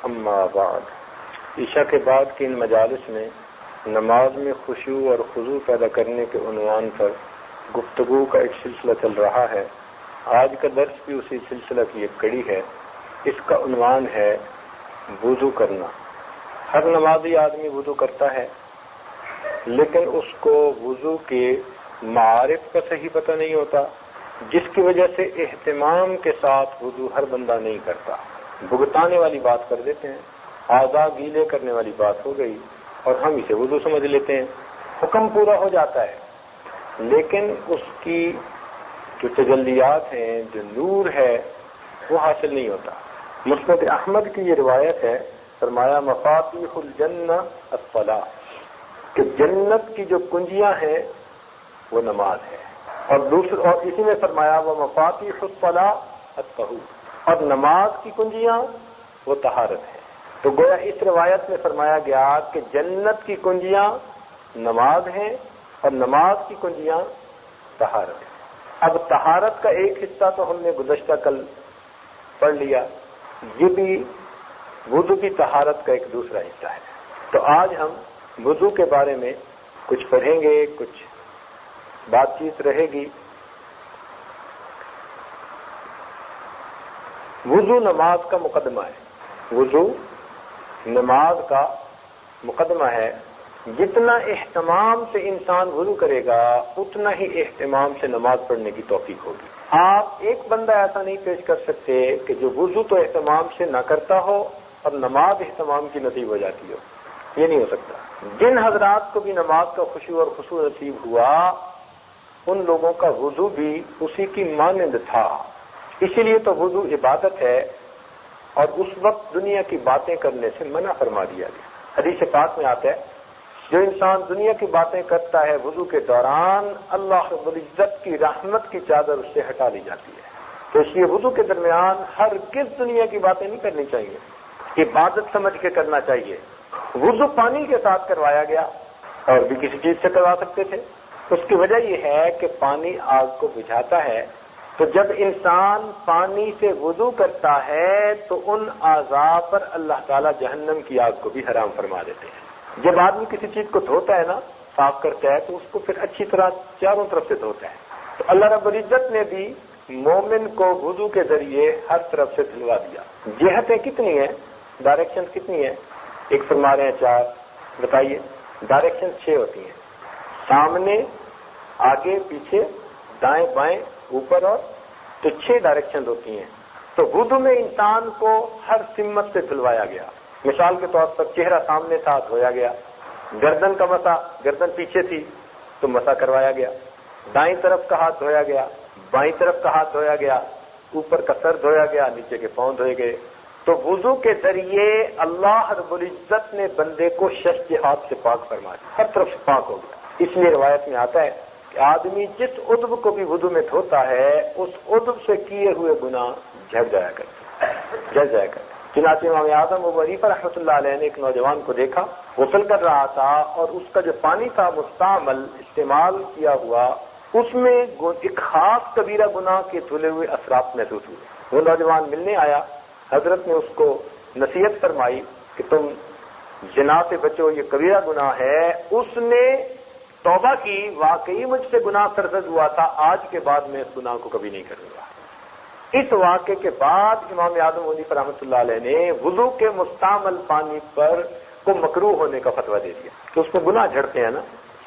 اما بعد، عشاء کے بعد کی ان مجالس میں نماز میں خشوع اور خضوع پیدا کرنے کے عنوان پر گفتگو کا ایک سلسلہ چل رہا ہے۔ آج کا درس بھی اسی سلسلہ کی ایک کڑی ہے۔ اس کا عنوان ہے وضو کرنا۔ ہر نمازی آدمی وضو کرتا ہے، لیکن اس کو وضو کے معارف کا صحیح پتہ نہیں ہوتا، جس کی وجہ سے اہتمام کے ساتھ وضو ہر بندہ نہیں کرتا۔ بھگتانے والی بات کر دیتے ہیں، اعضاء گیلے کرنے والی بات ہو گئی اور ہم اسے وضو سمجھ لیتے ہیں، حکم پورا ہو جاتا ہے، لیکن اس کی جو تجلیات ہیں، جو نور ہے، وہ حاصل نہیں ہوتا۔ مسند احمد کی یہ روایت ہے، فرمایا مفاتیح الجنہ الصلاۃ، کہ جنت کی جو کنجیاں ہیں وہ نماز ہے، اور اسی میں فرمایا وہ مفاتیح الصلاۃ الطہور، اور نماز کی کنجیاں وہ طہارت ہے۔ تو گویا اس روایت میں فرمایا گیا کہ جنت کی کنجیاں نماز ہیں اور نماز کی کنجیاں طہارت ہے۔ اب طہارت کا ایک حصہ تو ہم نے گزشتہ کل پڑھ لیا، یہ بھی وضو کی طہارت کا ایک دوسرا حصہ ہے۔ تو آج ہم وضو کے بارے میں کچھ پڑھیں گے، کچھ بات چیت رہے گی۔ وضو نماز کا مقدمہ ہے، وضو نماز کا مقدمہ ہے۔ جتنا اہتمام سے انسان وضو کرے گا، اتنا ہی اہتمام سے نماز پڑھنے کی توفیق ہوگی۔ آپ ایک بندہ ایسا نہیں پیش کر سکتے کہ جو وضو تو اہتمام سے نہ کرتا ہو اور نماز اہتمام کی نصیب ہو جاتی ہو، یہ نہیں ہو سکتا۔ جن حضرات کو بھی نماز کا خشوع اور خضوع نصیب ہوا، ان لوگوں کا وضو بھی اسی کی مانند تھا۔ اسی لیے تو وضو عبادت ہے، اور اس وقت دنیا کی باتیں کرنے سے منع فرما دیا گیا۔ حدیث پاک میں آتا ہے، جو انسان دنیا کی باتیں کرتا ہے وضو کے دوران، اللہ رب العزت کی رحمت کی چادر اس سے ہٹا لی جاتی ہے۔ تو اس لیے وضو کے درمیان ہرگز دنیا کی باتیں نہیں کرنی چاہیے، عبادت سمجھ کے کرنا چاہیے۔ وضو پانی کے ساتھ کروایا گیا، اور بھی کسی چیز سے کروا سکتے تھے۔ اس کی وجہ یہ ہے کہ پانی آگ کو بجھاتا ہے، تو جب انسان پانی سے وضو کرتا ہے تو ان اعضاء پر اللہ تعالیٰ جہنم کی آگ کو بھی حرام فرما دیتے ہیں۔ جب آدمی کسی چیز کو دھوتا ہے نا، صاف کرتا ہے، تو اس کو پھر اچھی طرح چاروں طرف سے دھوتا ہے۔ تو اللہ رب العزت نے بھی مومن کو وضو کے ذریعے ہر طرف سے دھلوا دیا۔ جہتیں کتنی ہیں، ڈائریکشن کتنی ہیں؟ ایک فرما رہے ہیں 4، بتائیے۔ ڈائریکشن 6 ہوتی ہیں، سامنے، آگے، پیچھے، دائیں بائیں، اوپر، اور تو 6 ڈائریکشن ہوتی ہیں۔ تو وضو میں انسان کو ہر سمت سے دھلوایا گیا۔ مثال کے طور پر چہرہ سامنے تھا، دھویا گیا۔ گردن کا مسا، گردن پیچھے تھی تو مسا کروایا گیا۔ دائیں طرف کا ہاتھ دھویا گیا، بائیں طرف کا ہاتھ دھویا گیا، اوپر کا سر دھویا گیا، نیچے کے پاؤں دھوئے گئے۔ تو وضو کے ذریعے اللہ رب العزت نے بندے کو شش جہات سے پاک فرما دیا، ہر طرف سے پاک ہو گیا۔ اس لیے روایت میں آتا ہے کہ آدمی جس عضو کو بھی وضو میں دھوتا ہے، اس عضو سے کیے ہوئے گناہ جھڑ جایا کرتے۔ چنانچہ امام اعظم ابو حنیفہ رحمۃ اللہ علیہ نے ایک نوجوان کو دیکھا، غسل کر رہا تھا، اور اس کا جو پانی تھا مستعمل، استعمال کیا ہوا، اس میں ایک خاص کبیرہ گناہ کے دھلے ہوئے اثرات محسوس ہوئے۔ وہ نوجوان ملنے آیا، حضرت نے اس کو نصیحت فرمائی کہ تم زنا سے بچو، یہ کبیرہ گناہ ہے۔ اس نے توبہ کی، واقعی مجھ سے گناہ سرزد ہوا تھا، آج کے بعد میں اس گناہ کو کبھی نہیں کروں گا۔ اس واقعے کے بعد امام اعظم ابو حنیفہ رحمۃ اللہ علیہ نے وضو کے مستعمل پانی پر کو مکروہ ہونے کا فتویٰ دے دیا کہ اس میں گناہ جھڑتے ہیں نا،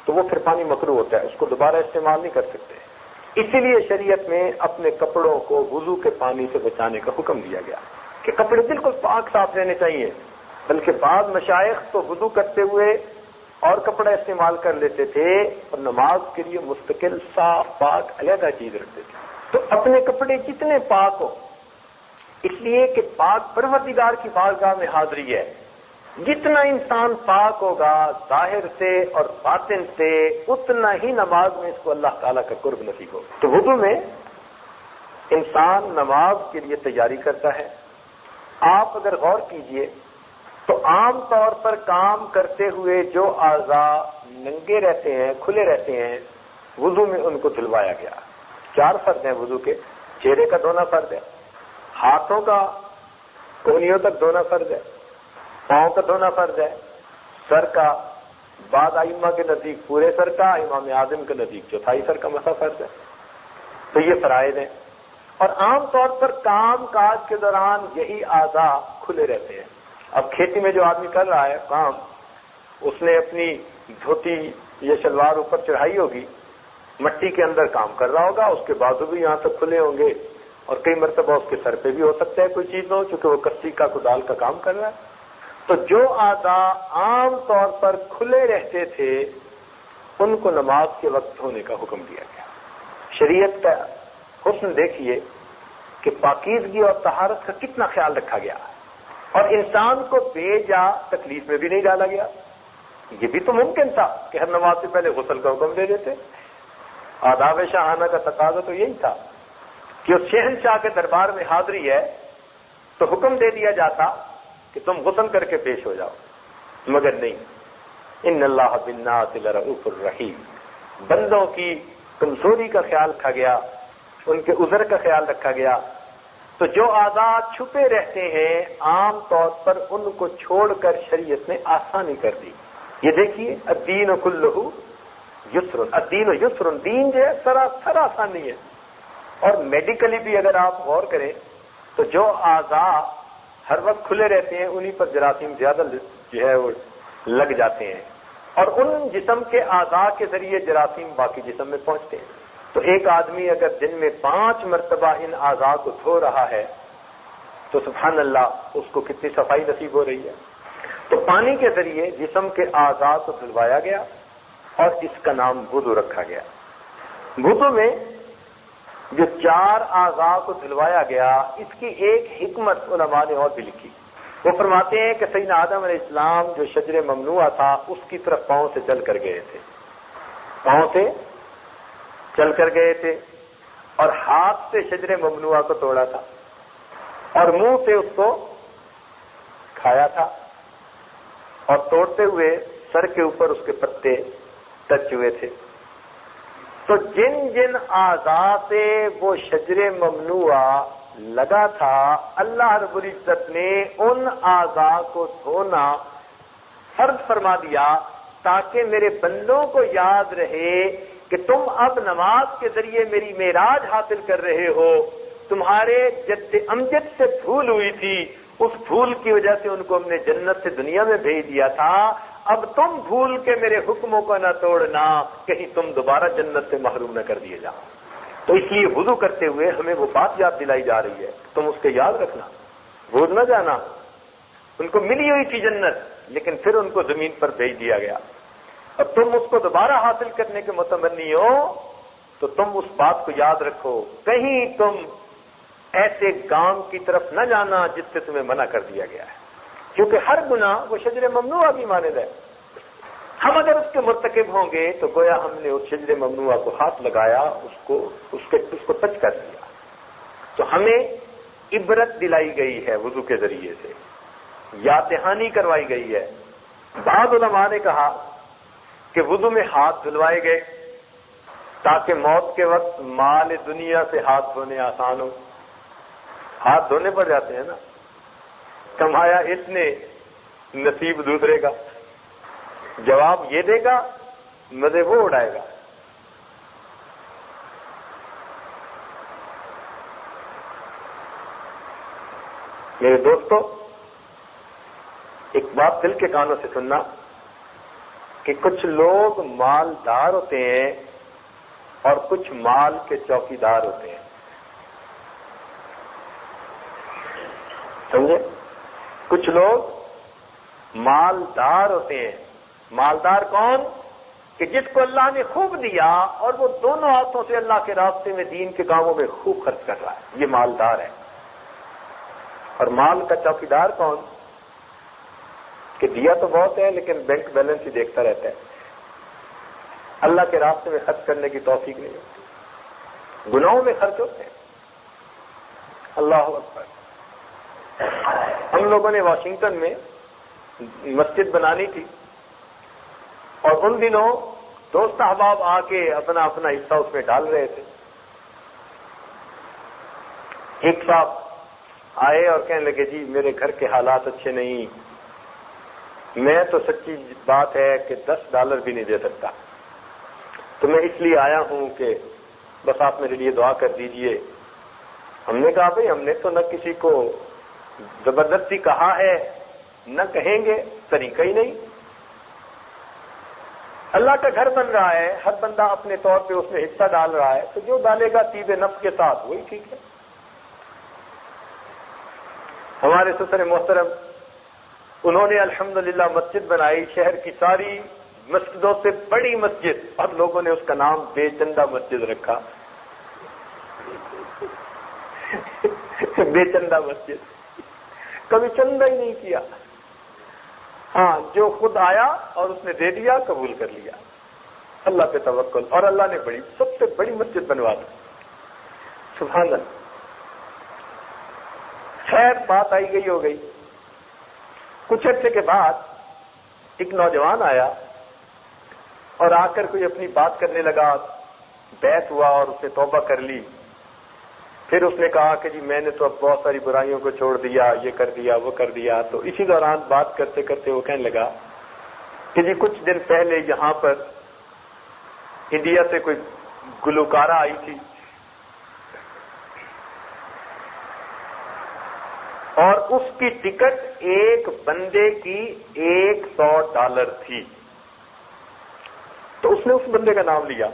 تو وہ پھر پانی مکروہ ہوتا ہے، اس کو دوبارہ استعمال نہیں کر سکتے۔ اسی لیے شریعت میں اپنے کپڑوں کو وضو کے پانی سے بچانے کا حکم دیا گیا کہ کپڑے بالکل پاک صاف رہنے چاہیے۔ بلکہ بعض مشائخ تو وضو کرتے ہوئے اور کپڑا استعمال کر لیتے تھے، اور نماز کے لیے مستقل صاف پاک علیحدہ چیز رکھتے تھے۔ تو اپنے کپڑے جتنے پاک ہو، اس لیے کہ پاک پروردگار کی بارگاہ میں حاضری ہے، جتنا انسان پاک ہوگا ظاہر سے اور باطن سے، اتنا ہی نماز میں اس کو اللہ تعالیٰ کا قرب نصیب ہوگا۔ تو وضو میں انسان نماز کے لیے تیاری کرتا ہے۔ آپ اگر غور کیجئے تو عام طور پر کام کرتے ہوئے جو اعضاء ننگے رہتے ہیں، کھلے رہتے ہیں، وضو میں ان کو دھلوایا گیا۔ 4 فرض ہیں وضو کے، چہرے کا دھونا فرض ہے، ہاتھوں کا کونیوں تک دھونا فرض ہے، پاؤں کا دھونا فرض ہے، سر کا بعض ائمہ کے نزدیک پورے سر کا، امام اعظم کے نزدیک چوتھائی سر کا مسح فرض ہے۔ تو یہ فرائض ہیں، اور عام طور پر کام کاج کے دوران یہی اعضاء کھلے رہتے ہیں۔ اب کھیتی میں جو آدمی کر رہا ہے کام، اس نے اپنی دھوتی یا شلوار اوپر چڑھائی ہوگی، مٹی کے اندر کام کر رہا ہوگا، اس کے بازو بھی یہاں تک کھلے ہوں گے، اور کئی مرتبہ اس کے سر پہ بھی ہو سکتا ہے کوئی چیز ہو، چونکہ وہ کسی کا کدال کا کام کر رہا ہے۔ تو جو اعضاء عام طور پر کھلے رہتے تھے ان کو نماز کے وقت دھونے کا حکم دیا گیا۔ شریعت کا حسن دیکھیے کہ پاکیزگی اور طہارت کا کتنا خیال رکھا گیا، اور انسان کو بے جا تکلیف میں بھی نہیں ڈالا گیا۔ یہ بھی تو ممکن تھا کہ ہر نماز سے پہلے غسل کا حکم دے دیتے۔ آداب شاہانہ کا تقاضا تو یہی تھا کہ اس شہنشاہ کے دربار میں حاضری ہے تو حکم دے دیا جاتا کہ تم غسل کر کے پیش ہو جاؤ، مگر نہیں۔ ان اللہ بالناس لرؤوف الرحیم، بندوں کی کمزوری کا خیال رکھا گیا، ان کے عذر کا خیال رکھا گیا۔ تو جو اعضاء چھپے رہتے ہیں عام طور پر ان کو چھوڑ کر شریعت نے آسانی کر دی۔ یہ دیکھیے الدین کلہ یسر، الدین یسر، دین جو ہے سراسر آسانی ہے۔ اور میڈیکلی بھی اگر آپ غور کریں تو جو اعضاء ہر وقت کھلے رہتے ہیں انہی پر جراثیم زیادہ جو ہے وہ لگ جاتے ہیں، اور ان جسم کے اعضاء کے ذریعے جراثیم باقی جسم میں پہنچتے ہیں۔ تو ایک آدمی اگر دن میں 5 مرتبہ ان اعضاء کو دھو رہا ہے تو سبحان اللہ اس کو کتنی صفائی نصیب ہو رہی ہے۔ تو پانی کے ذریعے جسم کے اعضاء کو دھلوایا گیا، اور اس کا نام وضو رکھا گیا۔ وضو میں جو 4 اعضاء کو دھلوایا گیا، اس کی ایک حکمت علماء نے اور بھی لکھی۔ وہ فرماتے ہیں کہ سیدنا آدم علیہ السلام جو شجر ممنوع تھا اس کی طرف پاؤں سے چل کر گئے تھے، پاؤں سے چل کر گئے تھے، اور ہاتھ سے شجر ممنوع کو توڑا تھا، اور منہ سے اس کو کھایا تھا، اور توڑتے ہوئے سر کے اوپر اس کے پتے ٹچ ہوئے تھے۔ تو جن جن اعضاء سے وہ شجر ممنوع لگا تھا، اللہ رب العزت نے ان اعضاء کو دھونا فرض فرما دیا تاکہ میرے بندوں کو یاد رہے کہ تم اب نماز کے ذریعے میری معراج حاصل کر رہے ہو۔ تمہارے جد امجد سے بھول ہوئی تھی، اس بھول کی وجہ سے ان کو ہم نے جنت سے دنیا میں بھیج دیا تھا، اب تم بھول کے میرے حکموں کو نہ توڑنا، کہیں تم دوبارہ جنت سے محروم نہ کر دیے جاؤ۔ تو اس لیے وضو کرتے ہوئے ہمیں وہ بات یاد دلائی جا رہی ہے، تم اس کے یاد رکھنا، بھول نہ جانا۔ ان کو ملی ہوئی تھی جنت، لیکن پھر ان کو زمین پر بھیج دیا گیا، اب تم اس کو دوبارہ حاصل کرنے کے متمنی ہو تو تم اس بات کو یاد رکھو، کہیں تم ایسے گام کی طرف نہ جانا جس سے تمہیں منع کر دیا گیا ہے، کیونکہ ہر گناہ وہ شجر ممنوع بھی مانند ہے۔ ہم اگر اس کے مرتکب ہوں گے تو گویا ہم نے اس شجر ممنوع کو ہاتھ لگایا، اس کو ٹچ کر دیا۔ تو ہمیں عبرت دلائی گئی ہے وضو کے ذریعے سے، یاد دہانی کروائی گئی ہے۔ بعض علماء نے کہا کہ وضو میں ہاتھ دھلوائے گئے تاکہ موت کے وقت مال دنیا سے ہاتھ دھونے آسان ہو۔ ہاتھ دھونے پڑ جاتے ہیں نا، کمایا اس نے نصیب دوسرے کا، جواب یہ دے گا مزے وہ اڑائے گا۔ میرے دوستو، ایک بات دل کے کانوں سے سننا کہ کچھ لوگ مالدار ہوتے ہیں اور کچھ مال کے چوکیدار ہوتے ہیں، سمجھے؟ کچھ لوگ مالدار ہوتے ہیں، مالدار کون؟ کہ جس کو اللہ نے خوب دیا اور وہ دونوں ہاتھوں سے اللہ کے راستے میں دین کے کاموں میں خوب خرچ کر رہا ہے، یہ مالدار ہے۔ اور مال کا چوکیدار کون؟ کہ دیا تو بہت ہے لیکن بینک بیلنس ہی دیکھتا رہتا ہے، اللہ کے راستے میں خرچ کرنے کی توفیق نہیں ہوتی، گناہوں میں خرچ ہوتے ہیں۔ اللہ اکبر۔ ہم لوگوں نے واشنگٹن میں مسجد بنانی تھی، اور ان دنوں دوست احباب آ کے اپنا اپنا حصہ اس میں ڈال رہے تھے۔ ایک صاحب آئے اور کہنے لگے جی میرے گھر کے حالات اچھے نہیں، میں تو سچی بات ہے کہ $10 بھی نہیں دے سکتا، تو میں اس لیے آیا ہوں کہ بس آپ میرے لیے دعا کر دیجئے۔ ہم نے کہا بھئی ہم نے تو نہ کسی کو زبردستی کہا ہے نہ کہیں گے، طریقہ ہی نہیں۔ اللہ کا گھر بن رہا ہے، ہر بندہ اپنے طور پہ اس میں حصہ ڈال رہا ہے، تو جو ڈالے گا طیب نفس کے ساتھ وہی ٹھیک ہے۔ ہمارے سسر محترم انہوں نے الحمدللہ مسجد بنائی، شہر کی ساری مسجدوں سے بڑی مسجد، اور لوگوں نے اس کا نام بے چندہ مسجد رکھا۔ بے چندہ مسجد، کبھی چندہ ہی نہیں کیا، ہاں جو خود آیا اور اس نے دے دیا، قبول کر لیا، اللہ پہ توکل، اور اللہ نے بڑی سب سے بڑی مسجد بنوا دی، سبحان اللہ۔ خیر بات آئی گئی ہو گئی، کچھ عرصے کے بعد ایک نوجوان آیا اور آ کر کوئی اپنی بات کرنے لگا، بیعت ہوا اور اس نے توبہ کر لی۔ پھر اس نے کہا کہ جی میں نے تو اب بہت ساری برائیوں کو چھوڑ دیا، یہ کر دیا وہ کر دیا۔ تو اسی دوران بات کرتے کرتے وہ کہنے لگا کہ جی کچھ دن پہلے یہاں پر انڈیا سے کوئی گلوکارہ آئی تھی اور اس کی ٹکٹ ایک بندے کی $100 تھی۔ تو اس نے اس بندے کا نام لیا،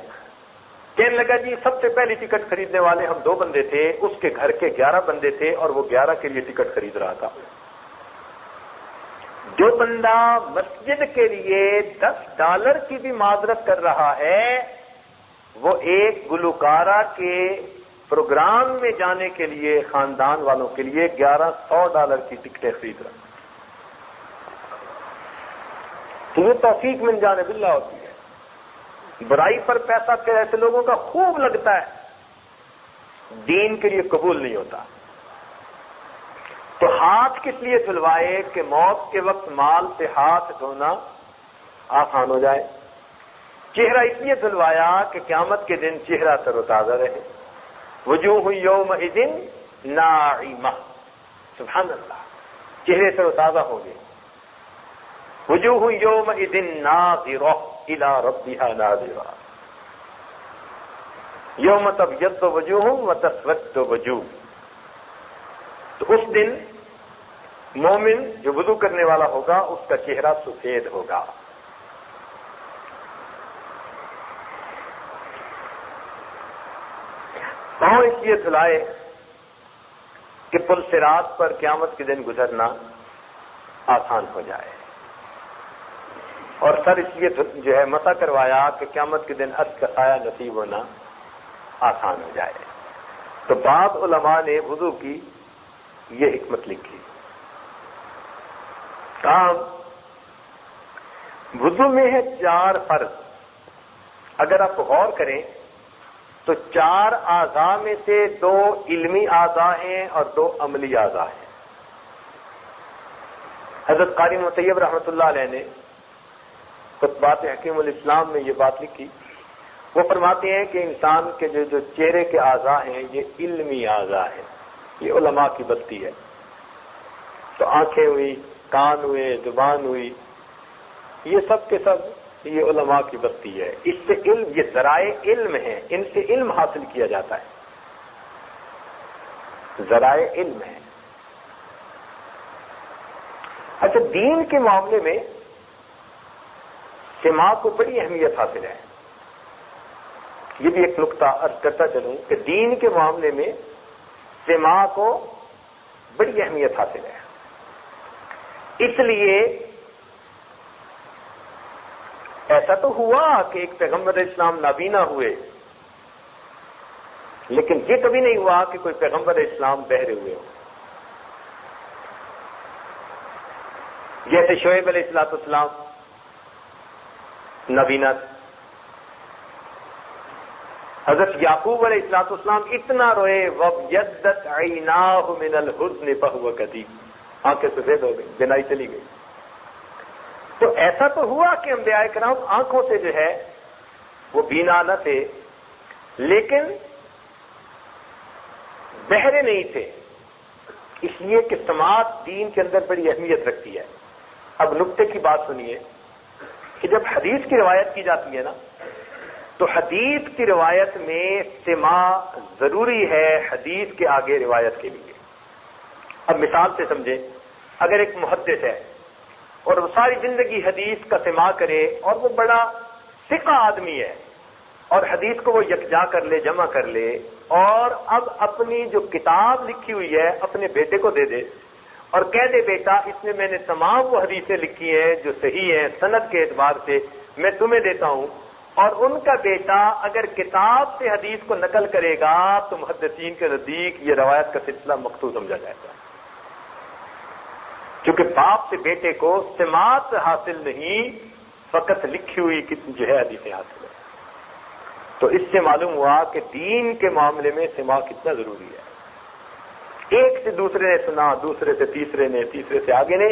کہنے لگا جی سب سے پہلی ٹکٹ خریدنے والے ہم 2 بندے تھے، اس کے گھر کے 11 بندے تھے اور وہ 11 کے لیے ٹکٹ خرید رہا تھا۔ جو بندہ مسجد کے لیے $10 کی بھی معذرت کر رہا ہے، وہ ایک گلوکارہ کے پروگرام میں جانے کے لیے خاندان والوں کے لیے $1100 کی ٹکٹیں خرید رہا۔ تو یہ توفیق من جانب اللہ ہوتی ہے۔ برائی پر پیسہ ایسے لوگوں کا خوب لگتا ہے، دین کے لیے قبول نہیں ہوتا۔ تو ہاتھ کس لیے دھلوائے کہ موت کے وقت مال سے ہاتھ دھونا آسان ہو جائے، چہرہ اس لیے دھلوایا کہ قیامت کے دن چہرہ تر و تازہ رہے۔ وجوہ یومئذ ناعمہ، سبحان اللہ، چہرے تر و تازہ ہوں گے۔ وجوہ یومئذ ناظرہ الی ربہا ناظرہ، یوم تبیض وجوہ وتسود وجوہ۔ تو اس دن مومن جو وضو کرنے والا ہوگا اس کا چہرہ سفید ہوگا۔ پاؤں اس لیے دھلائے کہ پل صراط پر قیامت کے دن گزرنا آسان ہو جائے، اور سر اس لیے جو ہے مسح کروایا کہ قیامت کے دن عرش کا سایہ نصیب ہونا آسان ہو جائے۔ تو بعض علماء نے وضو کی یہ حکمت لکھی۔ کام وضو میں ہے 4 فرض، اگر آپ غور کریں تو 4 اعضاء میں سے 2 علمی اعضاء ہیں اور 2 عملی اعضاء ہیں۔ حضرت قاری مطیب رحمۃ اللہ علیہ نے خطبات حکیم الاسلام میں یہ بات لکھی، وہ فرماتے ہیں کہ انسان کے جو چہرے کے اعضاء ہیں یہ علمی اعضاء ہیں، یہ علماء کی بستی ہے۔ تو آنکھیں ہوئی، کان ہوئے، زبان ہوئی، یہ سب کے سب یہ علماء کی بستی ہے۔ اس سے علم، یہ ذرائع علم ہیں، ان سے علم حاصل کیا جاتا ہے، ذرائع علم ہیں۔ اچھا، دین کے معاملے میں سماع کو بڑی اہمیت حاصل ہے۔ یہ بھی ایک نقطہ عرض کرتا چلوں کہ دین کے معاملے میں سماع کو بڑی اہمیت حاصل ہے۔ اس لیے ایسا تو ہوا کہ ایک پیغمبر اسلام نابینا ہوئے، لیکن یہ کبھی نہیں ہوا کہ کوئی پیغمبر اسلام بہرے ہوئے ہو۔ جیسے شعیب علیہ السلام نابینا، حضرت یعقوب علیہ السلام اتنا روئے وَابْيَضَّتْ عَيْنَاهُ مِنَ الْحُزْنِ فَهُوَ كَظِيمٌ، آنکھیں سفید ہو گئی، بینائی چلی گئی۔ تو ایسا تو ہوا کہ انبیاء کرام آنکھوں سے جو ہے وہ بینا نہ تھے، لیکن بہرے نہیں تھے، اس لیے کہ سماعت دین کے اندر بڑی اہمیت رکھتی ہے۔ اب نکتے کی بات سنیے کہ جب حدیث کی روایت کی جاتی ہے نا تو حدیث کی روایت میں سماع ضروری ہے حدیث کے آگے روایت کے لیے. اب مثال سے سمجھیں، اگر ایک محدث ہے اور وہ ساری زندگی حدیث کا سماع کرے اور وہ بڑا ثقہ آدمی ہے اور حدیث کو وہ یکجا کر لے، جمع کر لے، اور اب اپنی جو کتاب لکھی ہوئی ہے اپنے بیٹے کو دے دے اور کہہ دے بیٹا اس میں نے تمام وہ حدیثیں لکھی ہیں جو صحیح ہیں سند کے اعتبار سے، میں تمہیں دیتا ہوں، اور ان کا بیٹا اگر کتاب سے حدیث کو نقل کرے گا تو محدثین کے نزدیک یہ روایت کا سلسلہ مقطوع سمجھا جائے گا، کیونکہ باپ سے بیٹے کو سماعت حاصل نہیں، فقط لکھی ہوئی جو ہے حدیثیں حاصل ہے. تو اس سے معلوم ہوا کہ دین کے معاملے میں سماع کتنا ضروری ہے. ایک سے دوسرے نے سنا، دوسرے سے تیسرے نے، تیسرے سے آگے نے،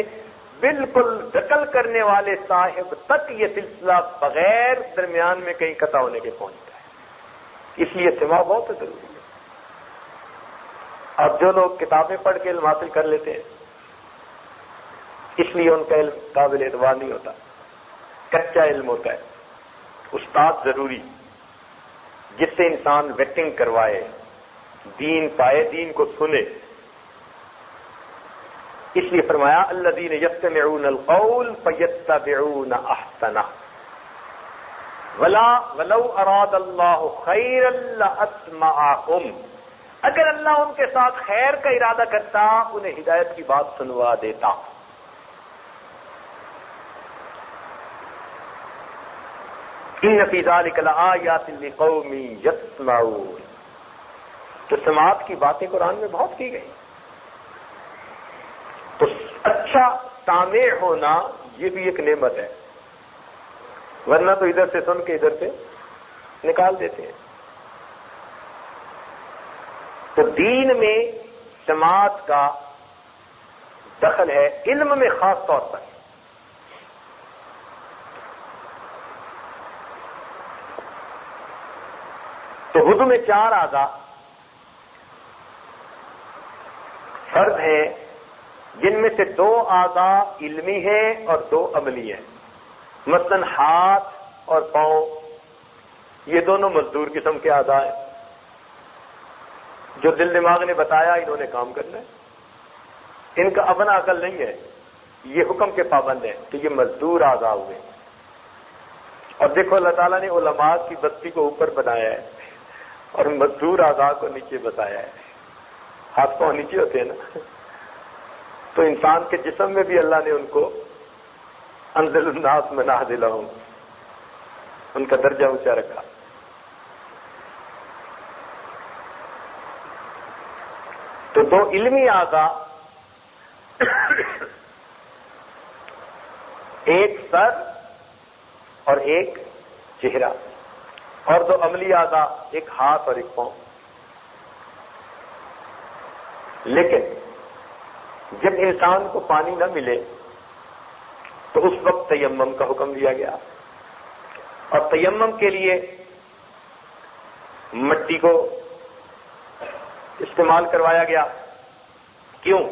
بالکل نقل کرنے والے صاحب تک یہ سلسلہ بغیر درمیان میں کہیں قطع ہونے کے پہنچتا ہے. اس لیے سماع بہت ضروری ہے. اب جو لوگ کتابیں پڑھ کے علم حاصل کر لیتے ہیں اس لیے ان کا علم قابل اعتبار نہیں ہوتا، کچا علم ہوتا ہے. استاد ضروری جس سے انسان ویٹنگ کروائے، دین پائے، دین کو سنے. اس لیے فرمایا الذین یستمعون القول فیتبعون احسنہ ولو اراد اللہ خیرا لاسمعہم. اگر اللہ ان کے ساتھ خیر کا ارادہ کرتا انہیں ہدایت کی بات سنوا دیتا. ان فی ذلک لآیات لقوم یسمعون. تو سماعت کی باتیں قرآن میں بہت کی گئی. تو اچھا سامع ہونا یہ بھی ایک نعمت ہے، ورنہ تو ادھر سے سن کے ادھر سے نکال دیتے ہیں. تو دین میں سماعت کا دخل ہے، علم میں خاص طور پر. تو وضو میں 4 اعضاء فرض ہیں، جن میں سے 2 اعضاء علمی ہیں اور 2 عملی ہیں. مثلا ہاتھ اور پاؤں یہ دونوں مزدور قسم کے اعضاء ہیں، جو دل دماغ نے بتایا انہوں نے کام کرنا ہے، ان کا اپنا عقل نہیں ہے، یہ حکم کے پابند ہیں، تو یہ مزدور اعضاء ہوئے. اور دیکھو اللہ تعالیٰ نے علماء کی بستی کو اوپر بنایا ہے اور مزدور اعضاء کو نیچے بتایا ہے. ہاتھ پاؤں نیچے ہوتے ہیں نا، تو انسان کے جسم میں بھی اللہ نے ان کو انزل الناس منازلہم، ان کا درجہ اونچا رکھا. تو 2 علمی اعضاء، ایک سر اور ایک چہرہ، اور 2 عملی اعضاء، ایک ہاتھ اور ایک پاؤں. لیکن جب انسان کو پانی نہ ملے تو اس وقت تیمم کا حکم دیا گیا، اور تیمم کے لیے مٹی کو استعمال کروایا گیا. کیوں؟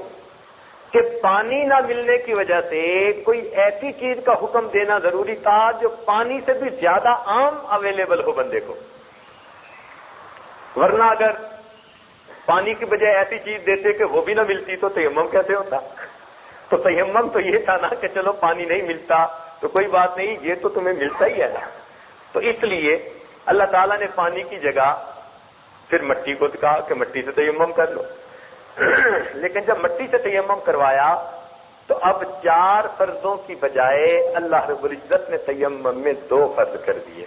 کہ پانی نہ ملنے کی وجہ سے کوئی ایسی چیز کا حکم دینا ضروری تھا جو پانی سے بھی زیادہ عام اویلیبل ہو بندے کو. ورنہ اگر پانی کی بجائے ایسی چیز دیتے کہ وہ بھی نہ ملتی تو تیمم کیسے ہوتا؟ تو تیمم تو یہ تھا نا کہ چلو پانی نہیں ملتا تو کوئی بات نہیں، یہ تو تمہیں ملتا ہی ہے نا. تو اس لیے اللہ تعالیٰ نے پانی کی جگہ پھر مٹی کو کہا کہ مٹی سے تیمم کر لو. لیکن جب مٹی سے تیمم کروایا تو اب 4 فرضوں کی بجائے اللہ رب العزت نے تیمم میں 2 فرض کر دیے.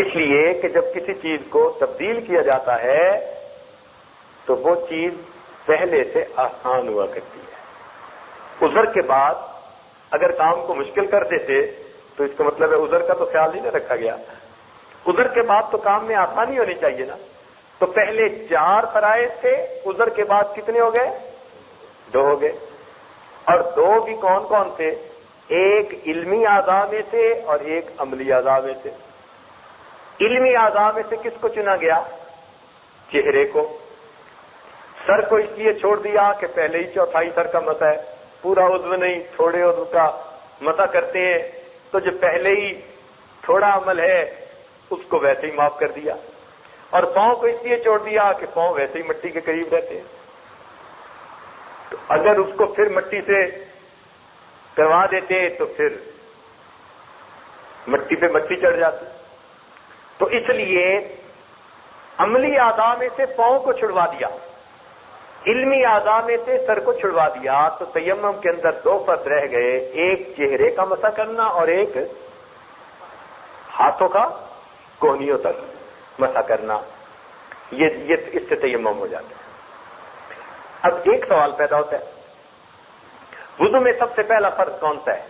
اس لیے کہ جب کسی چیز کو تبدیل کیا جاتا ہے تو وہ چیز پہلے سے آسان ہوا کرتی ہے. عذر کے بعد اگر کام کو مشکل کر دیتے تو اس کا مطلب ہے عذر کا تو خیال ہی نہ رکھا گیا. عذر کے بعد تو کام میں آسانی ہونی چاہیے نا. تو پہلے 4 فرائض تھے، عذر کے بعد کتنے ہو گئے؟ 2 ہو گئے. اور 2 بھی کون کون تھے؟ ایک علمی اعضاء میں سے اور ایک عملی اعضاء میں سے. علمی اعضاء میں سے کس کو چنا گیا؟ چہرے کو. سر کو اس لیے چھوڑ دیا کہ پہلے ہی 1/4 سر کا مسح ہے، پورا عضو نہیں تھوڑے عضو کا مسح کرتے ہیں، تو جو پہلے ہی تھوڑا عمل ہے اس کو ویسے ہی معاف کر دیا، اور پاؤں کو اس لیے چھوڑ دیا کہ پاؤں ویسے ہی مٹی کے قریب رہتے ہیں، تو اگر اس کو پھر مٹی سے کروا دیتے تو پھر مٹی پہ مٹی چڑھ جاتی، تو اس لیے عملی اعضاء میں سے پاؤں کو چھڑوا دیا، علمی اعضاء میں سے سر کو چھڑوا دیا، تو تیمم کے اندر دو فرض رہ گئے، ایک چہرے کا مسح کرنا اور ایک ہاتھوں کا کوہنیوں تک مسح کرنا، یہ اس سے تیمم ہو جاتا ہے۔ اب ایک سوال پیدا ہوتا ہے، وضو میں سب سے پہلا فرض کون سا ہے؟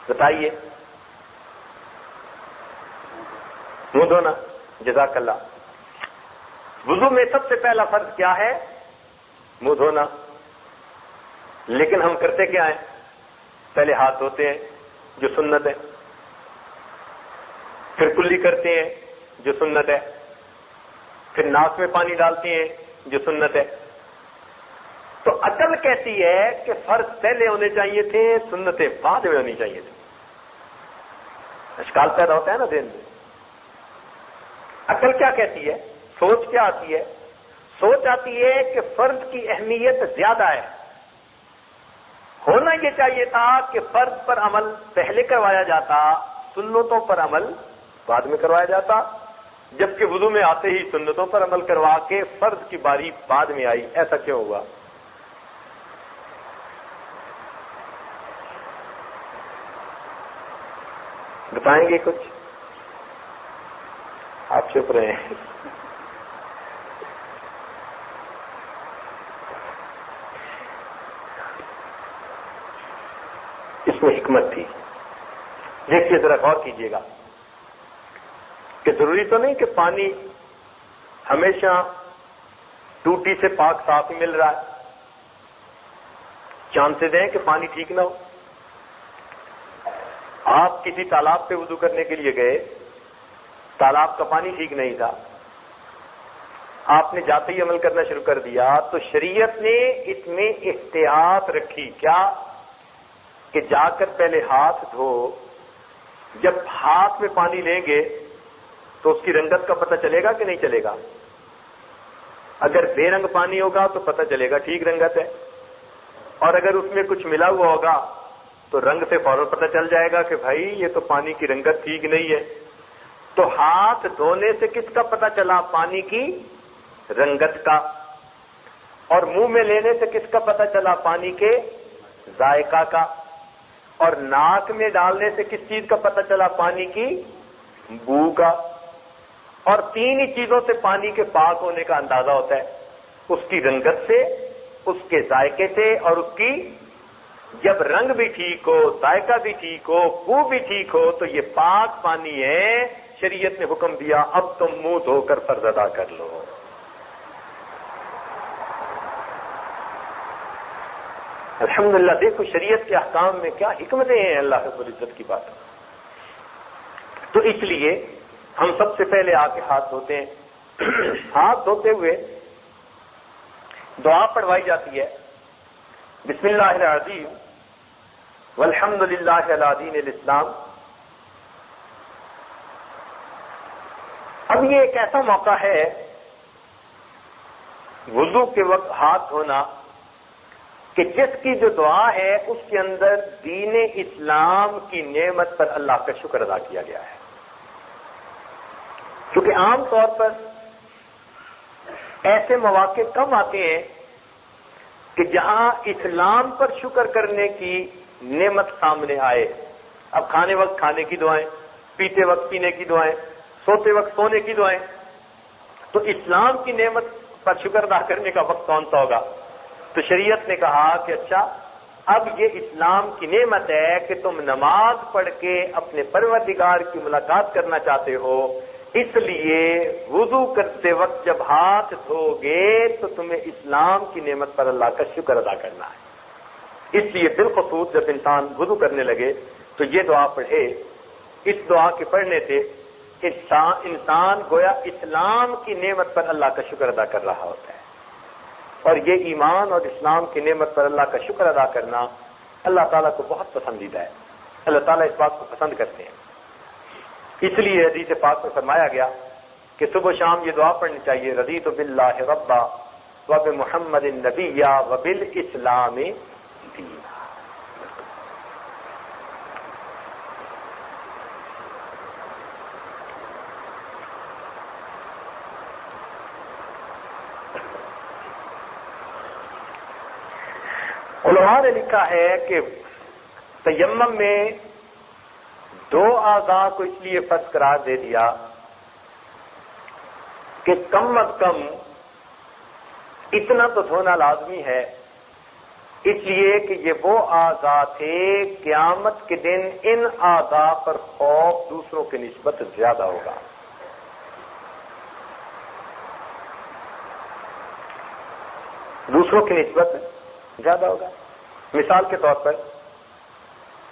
بتائیے۔ منہ دھونا، جزاک اللہ۔ وضو میں سب سے پہلا فرض کیا ہے؟ منہ دھونا، لیکن ہم کرتے کیا ہیں؟ پہلے ہاتھ دھوتے ہیں جو سنت ہے، پھر کلی کرتے ہیں جو سنت ہے، پھر ناک میں پانی ڈالتے ہیں جو سنت ہے۔ تو عقل کہتی ہے کہ فرض پہلے ہونے چاہیے تھے، سنتیں بعد میں ہونی چاہیے تھی۔ اشکال پیدا ہوتا ہے نا ذہن میں۔ عقل کیا کہتی ہے؟ سوچ کیا آتی ہے؟ سوچ آتی ہے کہ فرض کی اہمیت زیادہ ہے، ہونا یہ چاہیے تھا کہ فرض پر عمل پہلے کروایا جاتا، سنتوں پر عمل بعد میں کروایا جاتا، جبکہ وضو میں آتے ہی سنتوں پر عمل کروا کے فرض کی باری بعد میں آئی۔ ایسا کیوں ہوا؟ بتائیں گے کچھ؟ آپ چپ رہے ہیں۔ اس میں حکمت تھی، دیکھیے ذرا غور کیجیے گا کہ ضروری تو نہیں کہ پانی ہمیشہ ٹوٹی سے پاک صاف ہی مل رہا ہے، چانسز ہیں کہ پانی ٹھیک نہ ہو۔ آپ کسی تالاب پہ وضو کرنے کے لیے گئے، تالاب کا پانی ٹھیک نہیں تھا، آپ نے جاتے ہی عمل کرنا شروع کر دیا، تو شریعت نے اس میں احتیاط رکھی، کیا کہ جا کر پہلے ہاتھ دھو، جب ہاتھ میں پانی لیں گے تو اس کی رنگت کا پتہ چلے گا کہ نہیں چلے گا؟ اگر بے رنگ پانی ہوگا تو پتہ چلے گا ٹھیک رنگت ہے، اور اگر اس میں کچھ ملا ہوا ہوگا تو رنگ سے فوراً پتہ چل جائے گا کہ بھائی یہ تو پانی کی رنگت ٹھیک نہیں ہے۔ تو ہاتھ دھونے سے کس کا پتہ چلا؟ پانی کی رنگت کا۔ اور منہ میں لینے سے کس کا پتہ چلا؟ پانی کے ذائقہ کا۔ اور ناک میں ڈالنے سے کس چیز کا پتہ چلا؟ پانی کی بو کا۔ اور تین ہی چیزوں سے پانی کے پاک ہونے کا اندازہ ہوتا ہے، اس کی رنگت سے، اس کے ذائقے سے، اور اس کی جب رنگ بھی ٹھیک ہو، ذائقہ بھی ٹھیک ہو، بو بھی ٹھیک ہو تو یہ پاک پانی ہے۔ شریعت نے حکم دیا اب تم منہ دھو کر فرض ادا کر لو۔ الحمدللہ، دیکھو شریعت کے احکام میں کیا حکمتیں ہیں اللہ رب العزت کی بات۔ تو اس لیے ہم سب سے پہلے آ کے ہاتھ دھوتے ہیں، ہاتھ دھوتے ہوئے دعا پڑھوائی جاتی ہے، بسم اللہ العظیم والحمدللہ علی دین الاسلام۔ اب یہ ایک ایسا موقع ہے وضو کے وقت ہاتھ دھونا کہ جس کی جو دعا ہے اس کے اندر دین اسلام کی نعمت پر اللہ کا شکر ادا کیا گیا ہے۔ کیونکہ عام طور پر ایسے مواقع کم آتے ہیں کہ جہاں اسلام پر شکر کرنے کی نعمت سامنے آئے۔ اب کھانے وقت کھانے کی دعائیں، پیتے وقت پینے کی دعائیں، سوتے وقت سونے کی دعائیں، تو اسلام کی نعمت پر شکر ادا کرنے کا وقت کون سا ہوگا؟ تو شریعت نے کہا کہ اچھا اب یہ اسلام کی نعمت ہے کہ تم نماز پڑھ کے اپنے پروردگار کی ملاقات کرنا چاہتے ہو، اس لیے وضو کرتے وقت جب ہاتھ دھو گے تو تمہیں اسلام کی نعمت پر اللہ کا شکر ادا کرنا ہے۔ اس لیے بالخصوص جب انسان وضو کرنے لگے تو یہ دعا پڑھے۔ اس دعا کے پڑھنے سے انسان گویا اسلام کی نعمت پر اللہ کا شکر ادا کر رہا ہوتا ہے، اور یہ ایمان اور اسلام کی نعمت پر اللہ کا شکر ادا کرنا اللہ تعالیٰ کو بہت پسندیدہ ہے. اللہ تعالیٰ اس بات کو پسند کرتے ہیں. اس لیے حدیث پاک میں فرمایا گیا کہ صبح و شام یہ دعا پڑھنی چاہیے، رضیت باللہ ربا وبمحمد نبیا وبالاسلام دینا. علماء نے لکھا ہے کہ تیمم میں دو اعضاء کو اس لیے فرض قرار دے دیا کہ کم از کم اتنا تو دھونا لازمی ہے، اس لیے کہ یہ وہ اعضاء تھے قیامت کے دن ان اعضاء پر خوف دوسروں کی نسبت زیادہ ہوگا. دوسروں کی نسبت زیادہ ہوگا. مثال کے طور پر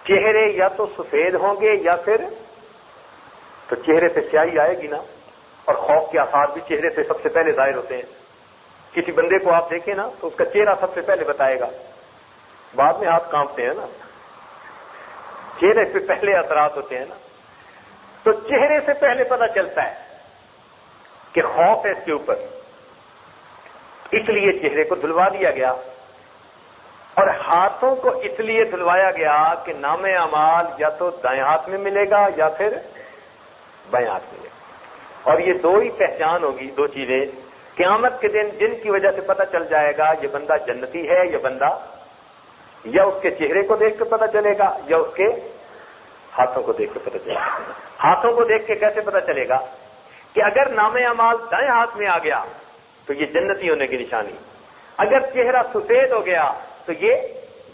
چہرے یا تو سفید ہوں گے یا پھر تو چہرے پہ سیاہی آئے گی نا، اور خوف کے آثار بھی چہرے پہ سب سے پہلے ظاہر ہوتے ہیں. کسی بندے کو آپ دیکھیں نا تو اس کا چہرہ سب سے پہلے بتائے گا، بعد میں ہاتھ کانپتے ہیں نا، چہرے پہ پہلے اثرات ہوتے ہیں نا. تو چہرے سے پہلے پتہ چلتا ہے کہ خوف ہے اس کے اوپر، اس لیے چہرے کو دھلوا دیا گیا. اور ہاتھوں کو اس لیے دھلوایا گیا کہ نام اعمال یا تو دائیں ہاتھ میں ملے گا یا پھر بائیں ہاتھ میں ملے گا. اور یہ دو ہی پہچان ہوگی، دو چیزیں قیامت کے دن جن کی وجہ سے پتہ چل جائے گا یہ بندہ جنتی ہے یہ بندہ، یا اس کے چہرے کو دیکھ کے پتہ چلے گا یا اس کے ہاتھوں کو دیکھ کے پتہ چلے گا. ہاتھوں کو دیکھ کے کیسے پتہ چلے گا کہ اگر نام اعمال دائیں ہاتھ میں آ گیا تو یہ جنتی ہونے کی نشانی، اگر چہرہ سفید ہو گیا تو یہ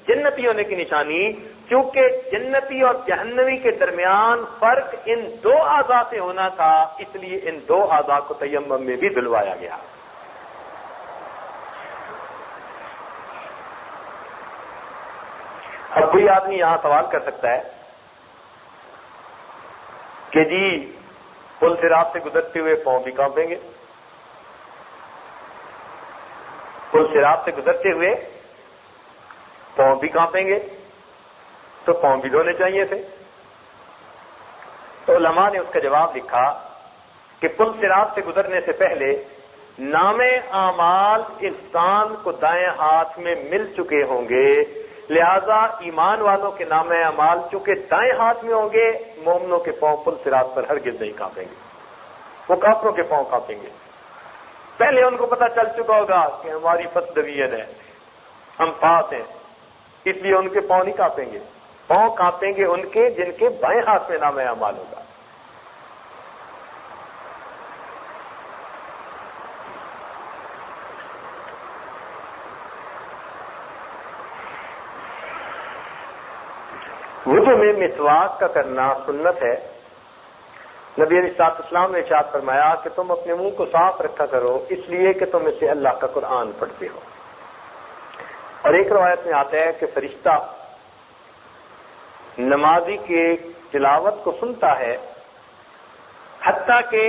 جنتی ہونے کی نشانی. کیونکہ جنتی اور جہنمی کے درمیان فرق ان دو اعضاء سے ہونا تھا، اس لیے ان دو اعضاء کو تیمم میں بھی دھلوایا گیا. اب کوئی آدمی یہاں سوال کر سکتا ہے کہ جی پل صراط سے گزرتے ہوئے پاؤں بھی کانپیں گے، پل صراط سے گزرتے ہوئے پاؤں بھی کانپیں گے تو پاؤں بھی دھونے چاہیے تھے. تو علماء نے اس کا جواب لکھا کہ پل صراط سے گزرنے سے پہلے نام اعمال انسان کو دائیں ہاتھ میں مل چکے ہوں گے، لہذا ایمان والوں کے نام اعمال چونکہ دائیں ہاتھ میں ہوں گے، مومنوں کے پاؤں پل صراط پر ہرگز نہیں کانپیں گے، وہ کافروں کے پاؤں کانپیں گے. پہلے ان کو پتہ چل چکا ہوگا کہ ہماری فسٹ ڈویژن ہے، ہم پاس ہیں، اس لیے ان کے پاؤں نہیں کانپیں گے. پاؤں کانپیں گے ان کے جن کے بائیں ہاتھ میں نام اعمال ہوگا. وضو میں مسواک کا کرنا سنت ہے. نبی علیہ الصلوۃ والسلام نے ارشاد فرمایا کہ تم اپنے منہ کو صاف رکھا کرو اس لیے کہ تم اسے اللہ کا قرآن پڑھتے ہو. اور ایک روایت میں آتا ہے کہ فرشتہ نمازی کے تلاوت کو سنتا ہے، حتیٰ کہ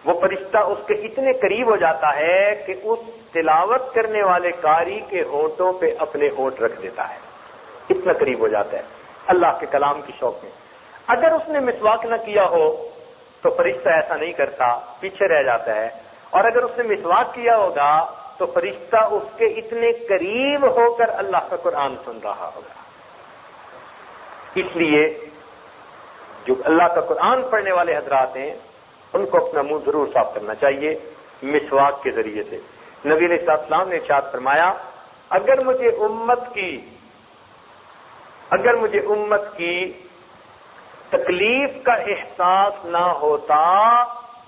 وہ فرشتہ اس کے اتنے قریب ہو جاتا ہے کہ اس تلاوت کرنے والے قاری کے ہونٹوں پہ اپنے ہونٹ رکھ دیتا ہے، اتنا قریب ہو جاتا ہے اللہ کے کلام کی شوق میں. اگر اس نے مسواک نہ کیا ہو تو فرشتہ ایسا نہیں کرتا، پیچھے رہ جاتا ہے. اور اگر اس نے مسواک کیا ہوگا تو فرشتہ اس کے اتنے قریب ہو کر اللہ کا قرآن سن رہا ہوگا. اس لیے جو اللہ کا قرآن پڑھنے والے حضرات ہیں ان کو اپنا منہ ضرور صاف کرنا چاہیے مسواک کے ذریعے سے. نبی علیہ السلام نے ارشاد فرمایا اگر مجھے امت کی تکلیف کا احساس نہ ہوتا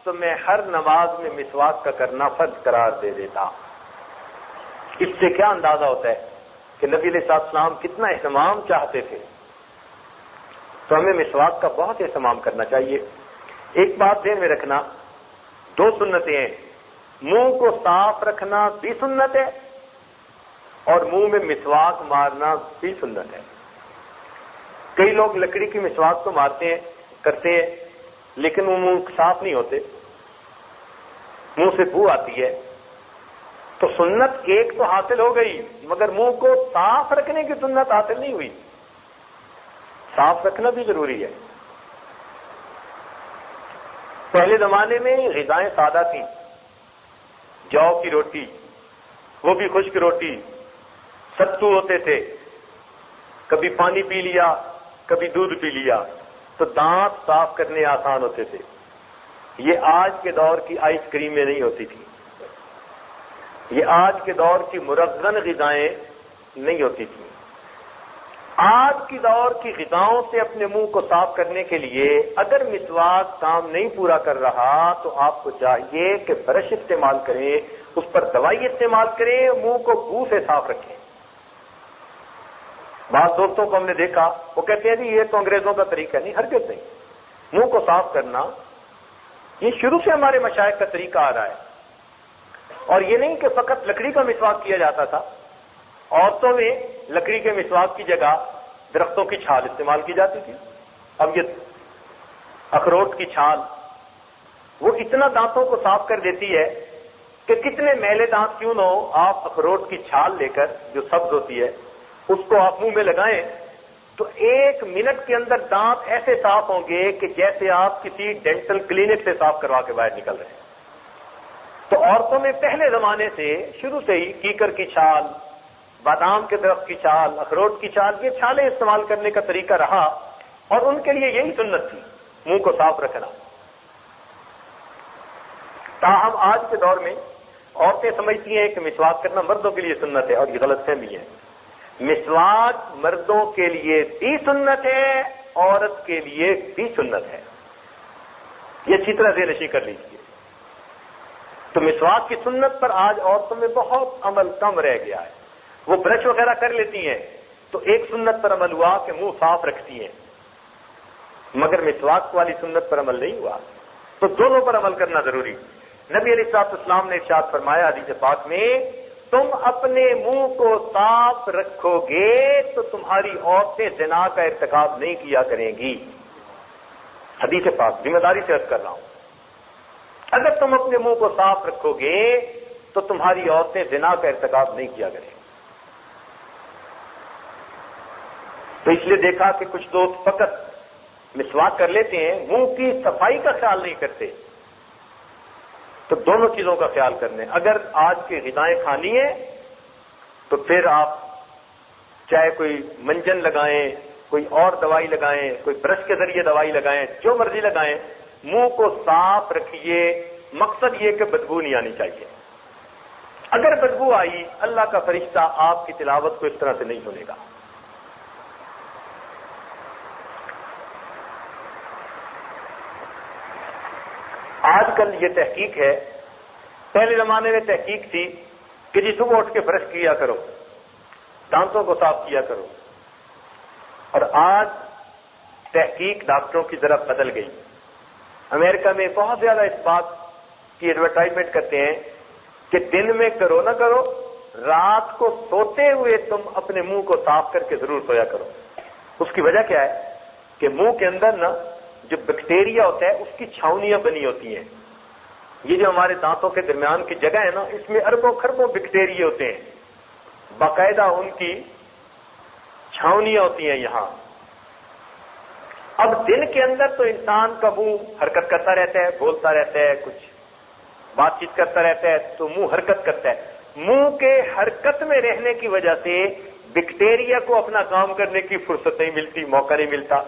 تو میں ہر نماز میں مسواک کا کرنا فرض قرار دے دیتا. اس سے کیا اندازہ ہوتا ہے کہ نبی علیہ السلام کتنا اہتمام چاہتے تھے. تو ہمیں مسواک کا بہت اہتمام کرنا چاہیے. ایک بات ذہن میں رکھنا، دو سنتیں ہیں، منہ کو صاف رکھنا بھی سنت ہے اور منہ میں مسواک مارنا بھی سنت ہے. کئی لوگ لکڑی کی مسواک تو مارتے ہیں، کرتے ہیں، لیکن وہ منہ صاف نہیں ہوتے، منہ سے بو آتی ہے. تو سنت ایک تو حاصل ہو گئی، مگر منہ کو صاف رکھنے کی سنت حاصل نہیں ہوئی۔ صاف رکھنا بھی ضروری ہے۔ پہلے زمانے میں غذائیں سادہ تھیں، جو کی روٹی، وہ بھی خشک روٹی، ستو ہوتے تھے، کبھی پانی پی لیا کبھی دودھ پی لیا، تو دانت صاف کرنے آسان ہوتے تھے۔ یہ آج کے دور کی آئس کریمیں نہیں ہوتی تھی، یہ آج کے دور کی مرغن غذائیں نہیں ہوتی تھیں۔ آج کی دور کی غذاؤں سے اپنے منہ کو صاف کرنے کے لیے اگر مسواک کام نہیں پورا کر رہا تو آپ کو چاہیے کہ برش استعمال کریں، اس پر دوائی استعمال کریں، منہ کو بو سے صاف رکھیں۔ بعض دوستوں کو ہم نے دیکھا، وہ کہتے ہیں جی یہ تو انگریزوں کا طریقہ نہیں، ہرگز نہیں۔ منہ کو صاف کرنا یہ شروع سے ہمارے مشائخ کا طریقہ آ رہا ہے، اور یہ نہیں کہ فقط لکڑی کا مسواک کیا جاتا تھا۔ عورتوں میں لکڑی کے مسواک کی جگہ درختوں کی چھال استعمال کی جاتی تھی۔ اب یہ اخروٹ کی چھال وہ اتنا دانتوں کو صاف کر دیتی ہے کہ کتنے میلے دانت کیوں نہ ہو، آپ اخروٹ کی چھال لے کر جو سبز ہوتی ہے اس کو آپ منہ میں لگائیں تو 1 منٹ کے اندر دانت ایسے صاف ہوں گے کہ جیسے آپ کسی ڈینٹل کلینک سے صاف کروا کے باہر نکل رہے ہیں۔ تو عورتوں میں پہلے زمانے سے شروع سے ہی کیکر کی چھال، بادام کے درخت کی چھال، اخروٹ کی چھال، یہ چھالیں استعمال کرنے کا طریقہ رہا، اور ان کے لیے یہی سنت تھی، منہ کو صاف رکھنا۔ تاہم آج کے دور میں عورتیں سمجھتی ہیں کہ مسواک کرنا مردوں کے لیے سنت ہے، اور یہ غلط فہمی ہے۔ مسواک مردوں کے لیے بھی سنت ہے، عورت کے لیے بھی سنت ہے، یہ اچھی طرح ذہن نشین کر لیجیے۔ تو مسواک کی سنت پر آج عورتوں میں بہت عمل کم رہ گیا ہے۔ وہ برش وغیرہ کر لیتی ہیں تو ایک سنت پر عمل ہوا کہ منہ صاف رکھتی ہیں، مگر مسواک والی سنت پر عمل نہیں ہوا۔ تو دونوں پر عمل کرنا ضروری۔ نبی علیہ السلام نے ارشاد فرمایا حدیث پاک میں، تم اپنے منہ کو صاف رکھو گے تو تمہاری عورتیں زنا کا ارتکاب نہیں کیا کریں گی۔ حدیث پاک ذمہ داری سے عرض کر رہا ہوں، اگر تم اپنے منہ کو صاف رکھو گے تو تمہاری عورتیں زنا کا ارتکاب نہیں کیا کریں گی۔ تو اس لیے دیکھا کہ کچھ دوست فقط مسواک کر لیتے ہیں، منہ کی صفائی کا خیال نہیں کرتے۔ تو دونوں چیزوں کا خیال کرنے، اگر آج کی غذائیں کھانی ہیں تو پھر آپ چاہے کوئی منجن لگائیں، کوئی اور دوائی لگائیں، کوئی برش کے ذریعے دوائی لگائیں، جو مرضی لگائیں، منہ کو صاف رکھیے۔ مقصد یہ کہ بدبو نہیں آنی چاہیے۔ اگر بدبو آئی، اللہ کا فرشتہ آپ کی تلاوت کو اس طرح سے نہیں سنے گا۔ آج کل یہ تحقیق ہے، پہلے زمانے میں تحقیق تھی کہ جی صبح اٹھ کے برش کیا کرو، دانتوں کو صاف کیا کرو، اور آج تحقیق ڈاکٹروں کی طرف بدل گئی۔ امریکہ میں بہت زیادہ اس بات کی ایڈورٹائزمنٹ کرتے ہیں کہ دن میں کرو نہ کرو، رات کو سوتے ہوئے تم اپنے منہ کو صاف کر کے ضرور سویا کرو۔ اس کی وجہ کیا ہے کہ منہ کے اندر نا جو بیکٹیریا ہوتا ہے اس کی چھاؤنیاں بنی ہوتی ہیں۔ یہ جو ہمارے دانتوں کے درمیان کی جگہ ہے نا، اس میں اربوں خربوں بیکٹیریا ہوتے ہیں، باقاعدہ ان کی چھاؤنیاں ہوتی ہیں یہاں۔ اب دن کے اندر تو انسان کا منہ حرکت کرتا رہتا ہے، بولتا رہتا ہے، کچھ بات چیت کرتا رہتا ہے، تو منہ حرکت کرتا ہے۔ منہ کے حرکت میں رہنے کی وجہ سے بیکٹیریا کو اپنا کام کرنے کی فرصت نہیں ملتی، موقع نہیں ملتا۔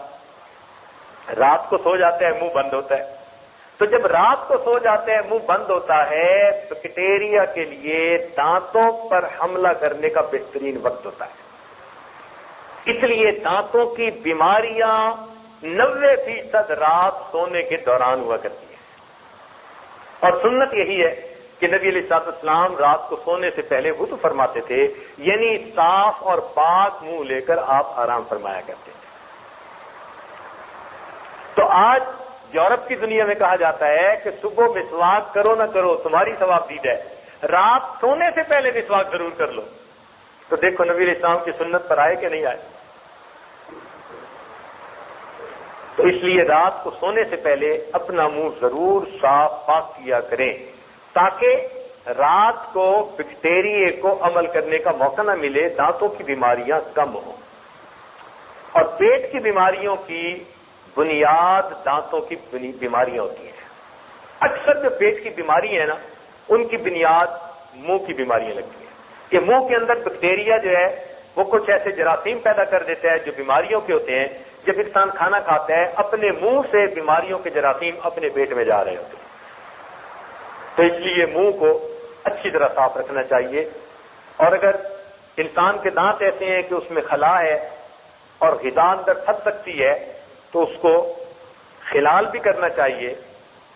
رات کو سو جاتا ہے، منہ بند ہوتا ہے۔ تو جب رات کو سو جاتا ہے، منہ بند ہوتا ہے، بیکٹیریا کے لیے دانتوں پر حملہ کرنے کا بہترین وقت ہوتا ہے۔ اس لیے دانتوں کی بیماریاں 90% رات سونے کے دوران ہوا کرتی ہیں، اور سنت یہی ہے کہ نبی علیہ السلام رات کو سونے سے پہلے وضو فرماتے تھے، یعنی صاف اور پاک منہ لے کر آپ آرام فرمایا کرتے تھے۔ تو آج یورپ کی دنیا میں کہا جاتا ہے کہ صبح مسواک کرو نہ کرو تمہاری ثواب دید ہے، رات سونے سے پہلے مسواک ضرور کر لو۔ تو دیکھو نبی علیہ السلام کی سنت پر آئے کہ نہیں آئے۔ تو اس لیے رات کو سونے سے پہلے اپنا منہ ضرور صاف پاک کیا کریں، تاکہ رات کو بیکٹیریے کو عمل کرنے کا موقع نہ ملے، دانتوں کی بیماریاں کم ہوں. اور پیٹ کی بیماریوں کی بنیاد دانتوں کی بیماریاں ہوتی ہیں. اکثر جو پیٹ کی بیماری ہے نا، ان کی بنیاد منہ کی بیماریاں لگتی ہیں کہ منہ کے اندر بیکٹیریا جو ہے وہ کچھ ایسے جراثیم پیدا کر دیتا ہے جو بیماریوں کے ہوتے ہیں. جب انسان کھانا کھاتا ہے اپنے منہ سے بیماریوں کے جراثیم اپنے پیٹ میں جا رہے ہوتے ہیں. تو اس لیے منہ کو اچھی طرح صاف رکھنا چاہیے. اور اگر انسان کے دانت ایسے ہیں کہ اس میں خلا ہے اور غذا اندر پھنس سکتی ہے تو اس کو خلال بھی کرنا چاہیے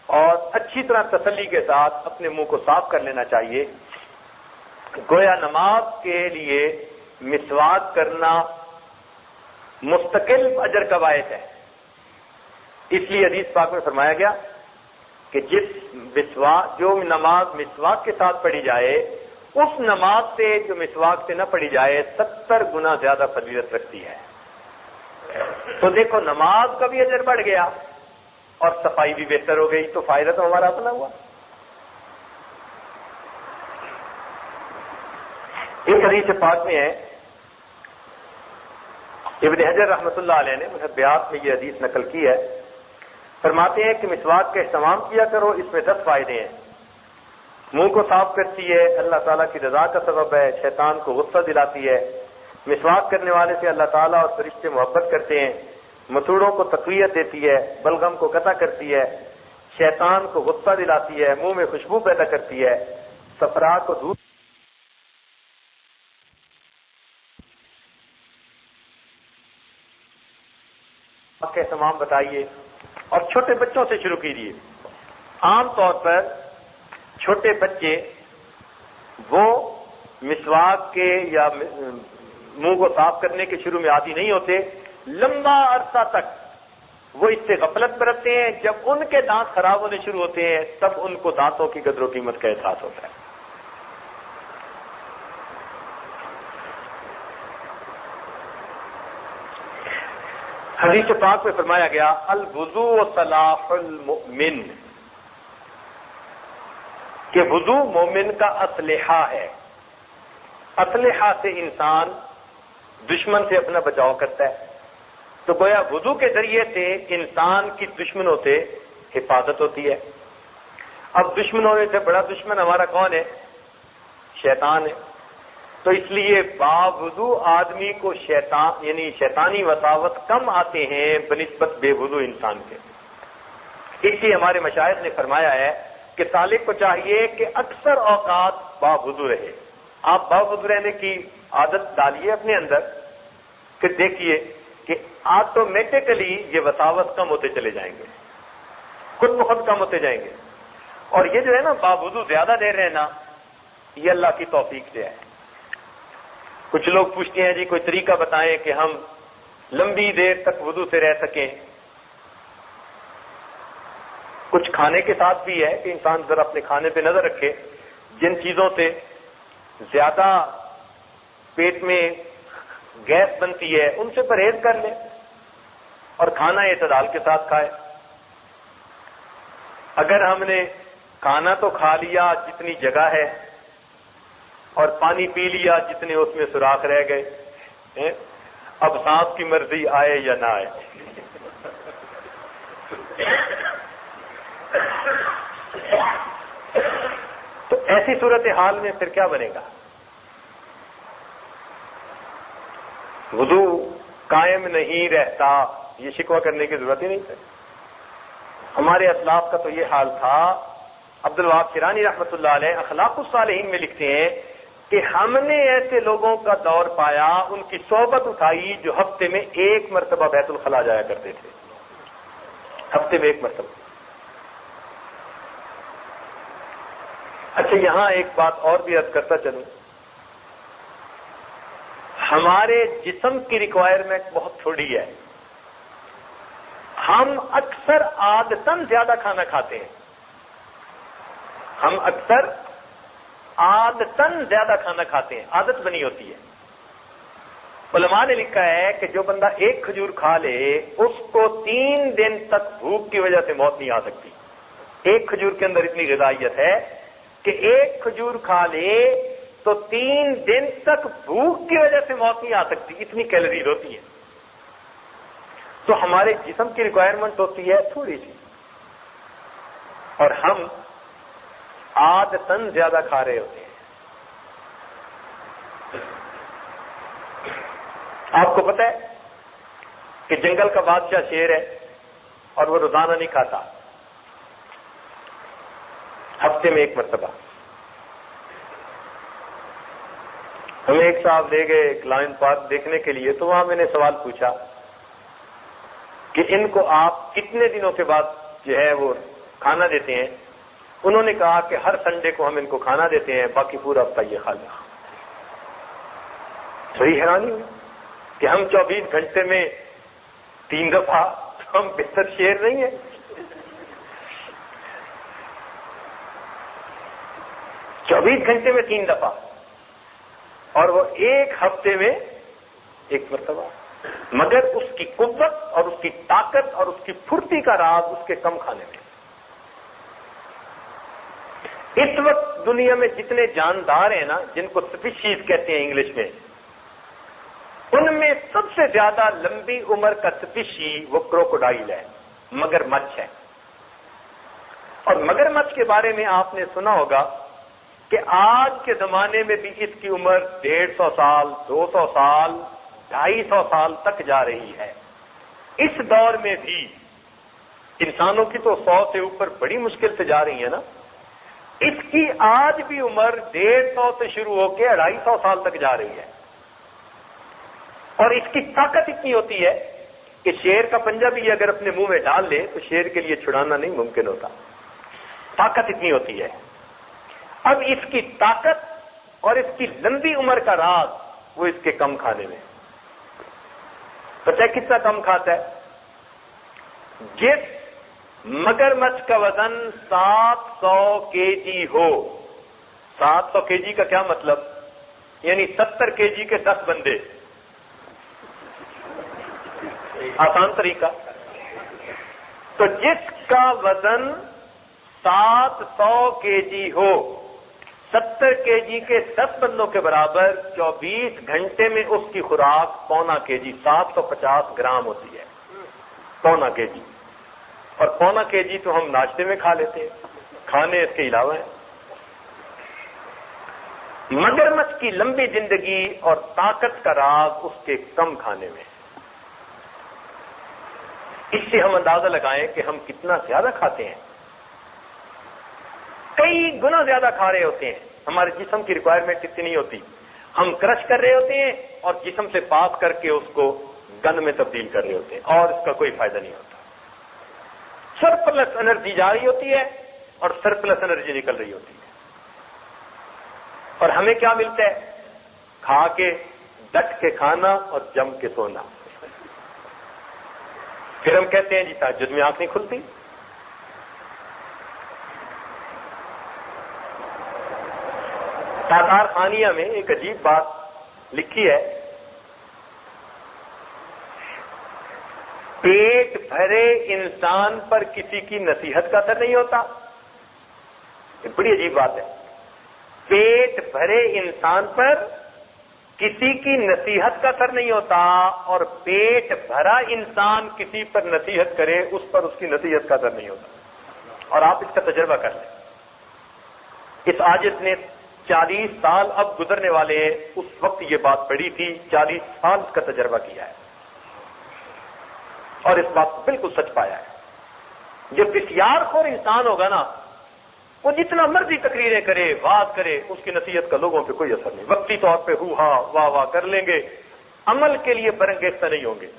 اور اچھی طرح تسلی کے ساتھ اپنے منہ کو صاف کر لینا چاہیے. گویا نماز کے لیے مسواک کرنا مستقل اجر کا باعث ہے. اس لیے حدیث پاک میں فرمایا گیا کہ جو نماز مسواک کے ساتھ پڑھی جائے اس نماز سے جو مسواک سے نہ پڑھی جائے 70 گنا زیادہ فضیلت رکھتی ہے. تو دیکھو نماز کا بھی اجر بڑھ گیا اور صفائی بھی بہتر ہو گئی، تو فائدہ تو ہمارا اپنا ہوا. ایک حدیث پاک میں ہے، ابن حجر رحمۃ اللہ علیہ نے محبیات میں یہ حدیث نقل کی ہے. فرماتے ہیں کہ مسواک کا اہتمام کیا کرو، اس میں 10 فائدے ہیں. منہ کو صاف کرتی ہے، اللہ تعالیٰ کی رضا کا سبب ہے، شیطان کو غصہ دلاتی ہے. مسواک کرنے والے سے اللہ تعالیٰ اور فرشتے محبت کرتے ہیں. مسوڑوں کو تقویت دیتی ہے، بلغم کو قطع کرتی ہے، شیطان کو غصہ دلاتی ہے، منہ میں خوشبو پیدا کرتی ہے، صفرا کو دور کا اہتمام بتائیے. اور چھوٹے بچوں سے شروع کیجیے. عام طور پر چھوٹے بچے وہ مسواک کے یا منہ کو صاف کرنے کے شروع میں عادی نہیں ہوتے. لمبا عرصہ تک وہ اس سے غفلت برتتے ہیں. جب ان کے دانت خراب ہونے شروع ہوتے ہیں تب ان کو دانتوں کی قدر و قیمت کا احساس ہوتا ہے. حدیث پاک میں فرمایا گیا الوضوء صلاح المؤمن، کہ وضو مومن کا اسلحہ ہے. اسلحہ سے انسان دشمن سے اپنا بچاؤ کرتا ہے. تو گویا وضو کے ذریعے سے انسان کی دشمنوں سے حفاظت ہوتی ہے. اب دشمنوں میں سے بڑا دشمن ہمارا کون ہے؟ شیطان ہے. تو اس لیے باوضو آدمی کو شیطان یعنی شیطانی وساوس کم آتے ہیں بنسبت بے وضو انسان کے. اس لیے ہمارے مشائخ نے فرمایا ہے کہ طالب کو چاہیے کہ اکثر اوقات باوضو رہے. آپ باوضو رہنے کی عادت ڈالیے اپنے اندر، پھر دیکھیے کہ آٹومیٹکلی یہ وساوس کم ہوتے چلے جائیں گے، خود بخود کم ہوتے جائیں گے. اور یہ جو ہے نا باوضو زیادہ دیر رہنا، یہ اللہ کی توفیق سے ہے. کچھ لوگ پوچھتے ہیں جی کوئی طریقہ بتائیں کہ ہم لمبی دیر تک وضو سے رہ سکیں. کچھ کھانے کے ساتھ بھی ہے کہ انسان ذرا اپنے کھانے پہ نظر رکھے. جن چیزوں سے زیادہ پیٹ میں گیس بنتی ہے ان سے پرہیز کر لیں اور کھانا اعتدال کے ساتھ کھائے. اگر ہم نے کھانا تو کھا لیا جتنی جگہ ہے اور پانی پی لیا جتنے اس میں سوراخ رہ گئے، اب سانس کی مرضی آئے یا نہ آئے. تو ایسی صورتحال میں پھر کیا بنے گا؟ وضو قائم نہیں رہتا، یہ شکوہ کرنے کی ضرورت ہی نہیں ہے. ہمارے اسلاف کا تو یہ حال تھا. عبد الوہاب شیرانی رحمۃ اللہ علیہ اخلاق الصالحین میں لکھتے ہیں کہ ہم نے ایسے لوگوں کا دور پایا، ان کی صحبت اٹھائی جو ہفتے میں 1 مرتبہ بیت الخلاء جایا کرتے تھے. ہفتے میں 1 مرتبہ. اچھا یہاں ایک بات اور بھی عرض کرتا چلوں. ہمارے جسم کی ریکوائرمنٹ بہت تھوڑی ہے. ہم اکثر عادتاً زیادہ کھانا کھاتے ہیں. ہم اکثر عادتاً زیادہ کھانا کھاتے ہیں، عادت بنی ہوتی ہے. علماء نے لکھا ہے کہ جو بندہ 1 کھجور کھا لے اس کو 3 دن تک بھوک کی وجہ سے موت نہیں آ سکتی. 1 کھجور کے اندر اتنی غذائیت ہے کہ ایک کھجور کھا لے تو 3 دن تک بھوک کی وجہ سے موت نہیں آ سکتی، اتنی کیلوریز ہوتی ہیں. تو ہمارے جسم کی ریکوائرمنٹ ہوتی ہے تھوڑی سی، اور ہم عادتاً زیادہ کھا رہے ہوتے ہیں. آپ کو پتہ ہے کہ جنگل کا بادشاہ شیر ہے اور وہ روزانہ نہیں کھاتا، ہفتے میں 1 مرتبہ. ہمیں ایک صاحب لے گئے ایک لائن پارک دیکھنے کے لیے، تو وہاں میں نے سوال پوچھا کہ ان کو آپ کتنے دنوں کے بعد جو ہے وہ کھانا دیتے ہیں؟ انہوں نے کہا کہ ہر سنڈے کو ہم ان کو کھانا دیتے ہیں، باقی پورا ہفتہ یہ کھا لیں. صحیح حیرانی ہوئی کہ ہم 24 گھنٹے میں 3 دفعہ، ہم بہتر شیر نہیں ہیں. 24 گھنٹے میں 3 دفعہ، اور وہ ایک ہفتے میں 1 مرتبہ. مگر اس کی قوت اور اس کی طاقت اور اس کی پھرتی کا راز اس کے کم کھانے میں. اس وقت دنیا میں جتنے جاندار ہیں نا، جن کو سپیشیز کہتے ہیں انگلش میں، ان میں سب سے زیادہ لمبی عمر کا سپیشی وہ کروکوڈائل ہے، مگر مچھ ہے. اور مگر مچھ کے بارے میں آپ نے سنا ہوگا کہ آج کے زمانے میں بھی اس کی عمر 150 سال، 200 سال، 250 سال تک جا رہی ہے. اس دور میں بھی انسانوں کی تو 100 سے اوپر بڑی مشکل سے جا رہی ہے نا، اس کی آج بھی عمر 150 سے شروع ہو کے 250 سال تک جا رہی ہے. اور اس کی طاقت اتنی ہوتی ہے کہ شیر کا پنجہ بھی اگر اپنے منہ میں ڈال لے تو شیر کے لیے چھڑانا نہیں ممکن ہوتا. طاقت اتنی ہوتی ہے. اب اس کی طاقت اور اس کی لمبی عمر کا راز وہ اس کے کم کھانے میں. پتہ ہے کتنا کم کھاتا ہے؟ جس مگر مچھ کا وزن 700 kg ہو، 700 kg کا کیا مطلب؟ یعنی 70 kg کے 10 بندے. آسان طریقہ. تو جس کا وزن 700 kg ہو، 70 kg کے 10 بندوں کے برابر، 24 گھنٹے میں اس کی خوراک 0.25 kg 750 گرام ہوتی ہے. 0.25 kg. اور 0.25 kg تو ہم ناشتے میں کھا لیتے ہیں، کھانے اس کے علاوہ ہیں. مگرمچھ کی لمبی زندگی اور طاقت کا راز اس کے کم کھانے میں. اس سے ہم اندازہ لگائیں کہ ہم کتنا زیادہ کھاتے ہیں. کئی گنا زیادہ کھا رہے ہوتے ہیں. ہمارے جسم کی ریکوائرمنٹ اتنی نہیں ہوتی. ہم کرش کر رہے ہوتے ہیں اور جسم سے پاس کر کے اس کو گند میں تبدیل کر رہے ہوتے ہیں، اور اس کا کوئی فائدہ نہیں ہوتا. سرپلس انرجی جا رہی ہوتی ہے اور سرپلس انرجی نکل رہی ہوتی ہے. اور ہمیں کیا ملتا ہے؟ کھا کے ڈٹ کے کھانا اور جم کے سونا. پھر ہم کہتے ہیں جی تہجد میں آنکھ نہیں کھلتی. تاتار خانیہ میں ایک عجیب بات لکھی ہے، پیٹ بھرے انسان پر کسی کی نصیحت کا اثر نہیں ہوتا. یہ بڑی عجیب بات ہے. پیٹ بھرے انسان پر کسی کی نصیحت کا اثر نہیں ہوتا، اور پیٹ بھرا انسان کسی پر نصیحت کرے اس پر اس کی نصیحت کا اثر نہیں ہوتا. اور آپ اس کا تجربہ کر لیں. اس عاجز نے 40 سال اب گزرنے والے ہیں، اس وقت یہ بات پڑی تھی، 40 سال اس کا تجربہ کیا ہے اور اس بات کو بالکل سچ پایا ہے. جو بسیار خور انسان ہوگا نا، وہ جتنا مرضی تقریریں کرے، بات کرے، اس کی نصیحت کا لوگوں پہ کوئی اثر نہیں. وقتی طور پہ ہو ہاں واہ واہ کر لیں گے، عمل کے لیے برانگیختہ نہیں ہوں گے.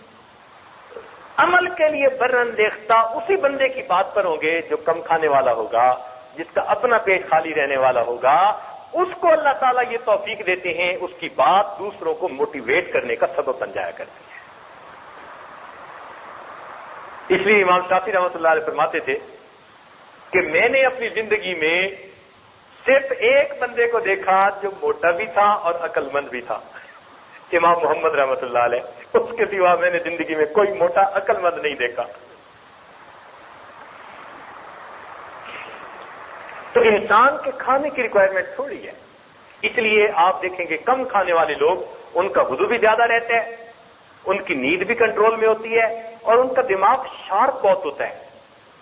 عمل کے لیے برانگیختہ اسی بندے کی بات پر ہوں گے جو کم کھانے والا ہوگا، جس کا اپنا پیٹ خالی رہنے والا ہوگا. اس کو اللہ تعالیٰ یہ توفیق دیتے ہیں، اس کی بات دوسروں کو موٹیویٹ کرنے کا سبب بن جایا کرتی ہے. اس لیے امام شافعی رحمۃ اللہ علیہ فرماتے تھے کہ میں نے اپنی زندگی میں صرف ایک بندے کو دیکھا جو موٹا بھی تھا اور عقل مند بھی تھا، امام محمد رحمۃ اللہ علیہ. اس کے سوا میں نے زندگی میں کوئی موٹا عقل مند نہیں دیکھا. تو انسان کے کھانے کی ریکوائرمنٹ تھوڑی ہے. اس لیے آپ دیکھیں گے کم کھانے والے لوگ، ان کا وضو بھی زیادہ رہتا ہے، ان کی نیند بھی کنٹرول میں ہوتی ہے، اور ان کا دماغ شارپ بہت ہوتا ہے.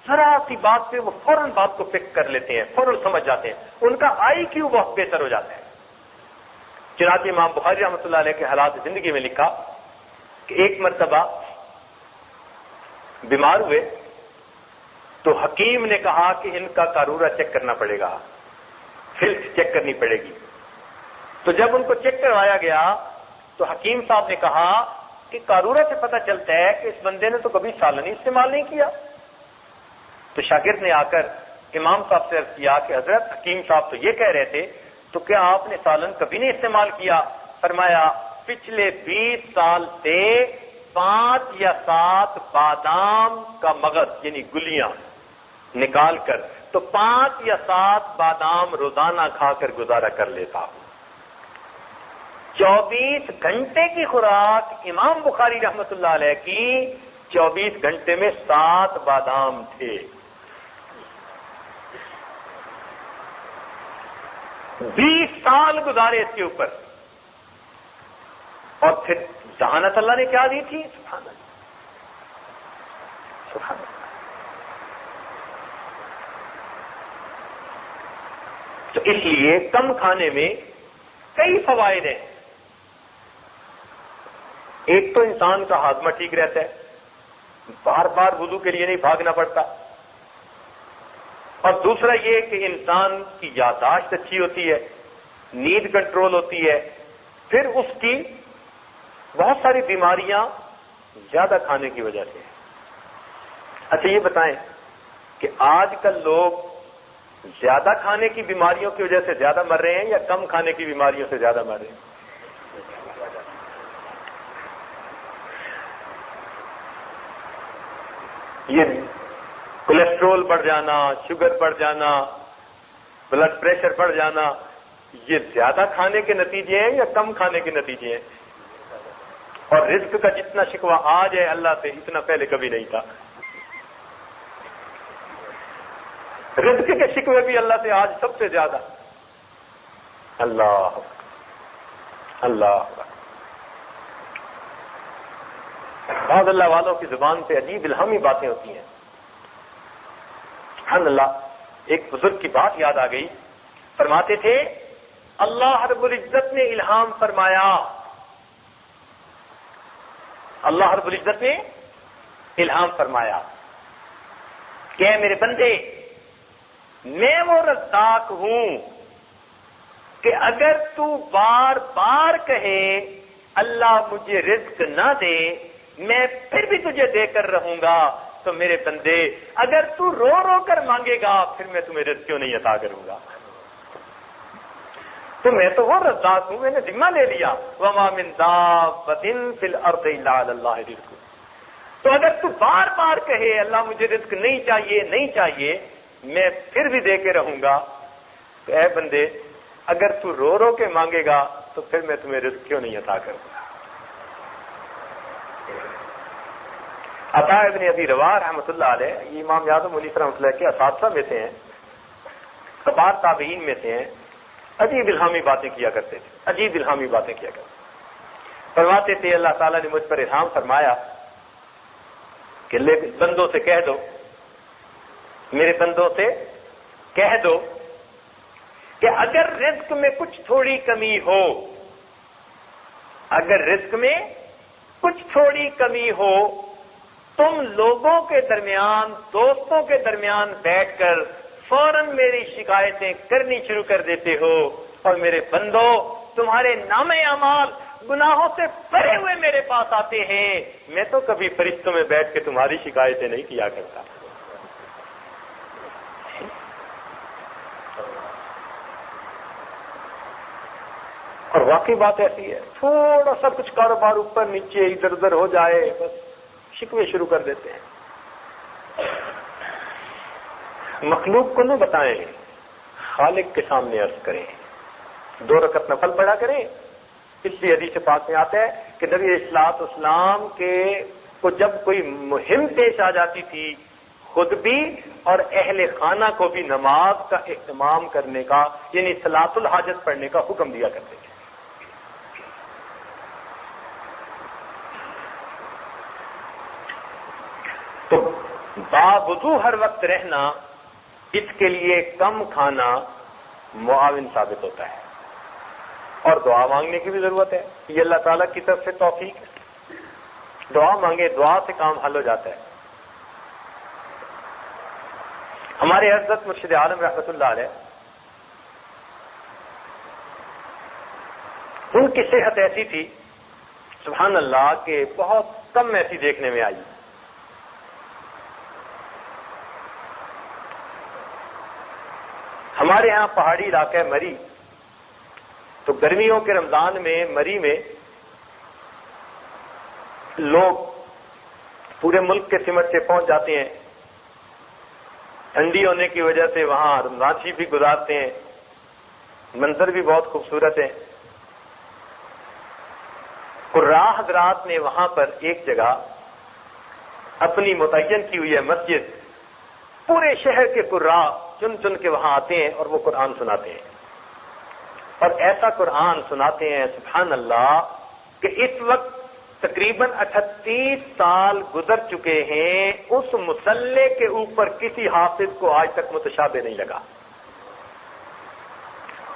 ذرا سی بات پہ وہ فوراً بات کو پک کر لیتے ہیں، فوراً سمجھ جاتے ہیں، ان کا آئی کیو بہت بہتر ہو جاتا ہے. چنانچہ امام بخاری رحمۃ اللہ علیہ کے حالات زندگی میں لکھا کہ ایک مرتبہ بیمار ہوئے تو حکیم نے کہا کہ ان کا قارورہ چیک کرنا پڑے گا، فلس چیک کرنی پڑے گی. تو جب ان کو چیک کروایا گیا تو حکیم صاحب نے کہا کہ قارورہ سے پتہ چلتا ہے کہ اس بندے نے تو کبھی سالن استعمال نہیں کیا. تو شاگرد نے آ کر امام صاحب سے عرض کیا کہ حضرت حکیم صاحب تو یہ کہہ رہے تھے، تو کیا آپ نے سالن کبھی نہیں استعمال کیا؟ فرمایا پچھلے 20 سال سے 5 یا 7 بادام کا مغز یعنی گلیاں نکال کر تو 5 یا 7 بادام روزانہ کھا کر گزارا کر لیتا ہوں. 24 گھنٹے کی خوراک امام بخاری رحمۃ اللہ علیہ کی 24 گھنٹے میں 7 بادام تھے. 20 سال گزارے اس کے اوپر، اور پھر ذہانت اللہ نے کیا دی تھی؟ سبحان اللہ، سبحان اللہ. تو اس لیے کم کھانے میں کئی فوائد ہیں. ایک تو انسان کا ہاضمہ ٹھیک رہتا ہے، بار بار وضو کے لیے نہیں بھاگنا پڑتا، اور دوسرا یہ کہ انسان کی یادداشت اچھی ہوتی ہے، نیند کنٹرول ہوتی ہے. پھر اس کی بہت ساری بیماریاں زیادہ کھانے کی وجہ سے. اچھا یہ بتائیں کہ آج کل لوگ زیادہ کھانے کی بیماریوں کی وجہ سے زیادہ مر رہے ہیں یا کم کھانے کی بیماریوں سے زیادہ مر رہے ہیں؟ یہ کولیسٹرول بڑھ جانا، شوگر بڑھ جانا، بلڈ پریشر بڑھ جانا، یہ زیادہ کھانے کے نتیجے ہیں یا کم کھانے کے نتیجے ہیں؟ اور رزق کا جتنا شکوہ آج ہے اللہ سے، اتنا پہلے کبھی نہیں تھا. رزق کے شکوے بھی اللہ سے آج سب سے زیادہ. اللہ اللہ. بعض اللہ والوں کی زبان سے عجیب الہامی باتیں ہوتی ہیں. سبحان اللہ. ایک بزرگ کی بات یاد آ گئی، فرماتے تھے اللہ رب العزت نے الہام فرمایا، اللہ رب العزت نے الہام فرمایا کہ اے میرے بندے، میں وہ رزاق ہوں کہ اگر تو بار بار کہے اللہ مجھے رزق نہ دے میں پھر بھی تجھے دے کر رہوں گا، تو میرے بندے اگر تو رو رو کر مانگے گا پھر میں تمہیں رزق کیوں نہیں عطا کروں گا؟ تو میں تو وہ رزاق ہوں، میں نے ذمہ لے لیا. وما من دابۃ فی الارض الا علی اللہ رزقها. تو اگر تو بار بار کہے اللہ مجھے رزق نہیں چاہیے نہیں چاہیے، میں پھر بھی دے کے رہوں گا، تو اے بندے اگر تو رو رو کے مانگے گا تو پھر میں تمہیں رزق کیوں نہیں عطا کروں گا؟ عطا ابن ابی رواح رحمۃ اللہ علیہ، یہ امام اعظم علی رحمۃ اللہ کے اساتذہ میں سے ہیں، کبار تابعین میں سے ہیں. عجیب الہامی باتیں کیا کرتے تھے، عجیب الہامی باتیں کیا کرتے تھے. فرماتے تھے اللہ تعالیٰ نے مجھ پر الہام فرمایا کہ بندوں سے کہہ دو، میرے بندوں سے کہہ دو کہ اگر رزق میں کچھ تھوڑی کمی ہو، اگر رزق میں کچھ تھوڑی کمی ہو، تم لوگوں کے درمیان، دوستوں کے درمیان بیٹھ کر فوراً میری شکایتیں کرنی شروع کر دیتے ہو، اور میرے بندوں تمہارے نام اعمال گناہوں سے بھرے ہوئے میرے پاس آتے ہیں، میں تو کبھی فرشتوں میں بیٹھ کے تمہاری شکایتیں نہیں کیا کرتا. اور واقعی بات ایسی ہے، تھوڑا سا کچھ کاروبار اوپر نیچے ادھر ادھر ہو جائے بس شکوے شروع کر دیتے ہیں. مخلوق کو نہ بتائیں، خالق کے سامنے عرض کریں. 2 رکعت نفل پڑھا کریں. اس لیے حدیث پاک میں آتا ہے کہ نبی علیہ الصلوۃ والسلام کے کو جب کوئی مہم پیش آ جاتی تھی، خود بھی اور اہل خانہ کو بھی نماز کا اہتمام کرنے کا یعنی صلاۃ الحاجت پڑھنے کا حکم دیا کرتے تھے۔ تو باوضو ہر وقت رہنا، اس کے لیے کم کھانا معاون ثابت ہوتا ہے، اور دعا مانگنے کی بھی ضرورت ہے۔ یہ اللہ تعالیٰ کی طرف سے توفیق ہے، دعا مانگے، دعا سے کام حل ہو جاتا ہے۔ ہمارے حضرت مرشد عالم رحمۃ اللہ علیہ، ان کی صحت ایسی تھی سبحان اللہ کہ بہت کم ایسی دیکھنے میں آئی۔ ہمارے ہاں پہاڑی علاقہ ہے مری، تو گرمیوں کے رمضان میں مری میں لوگ پورے ملک کے سمت سے پہنچ جاتے ہیں، ٹھنڈی ہونے کی وجہ سے وہاں رمضان شریف بھی گزارتے ہیں، منظر بھی بہت خوبصورت ہے۔ قراء حضرات نے وہاں پر ایک جگہ اپنی متعین کی ہوئی ہے مسجد، پورے شہر کے قراء چن چن کے وہاں آتے ہیں اور وہ قرآن سناتے ہیں، اور ایسا قرآن سناتے ہیں سبحان اللہ کہ اس وقت تقریباً 38 سال گزر چکے ہیں، اس مصلے کے اوپر کسی حافظ کو آج تک متشابہ نہیں لگا۔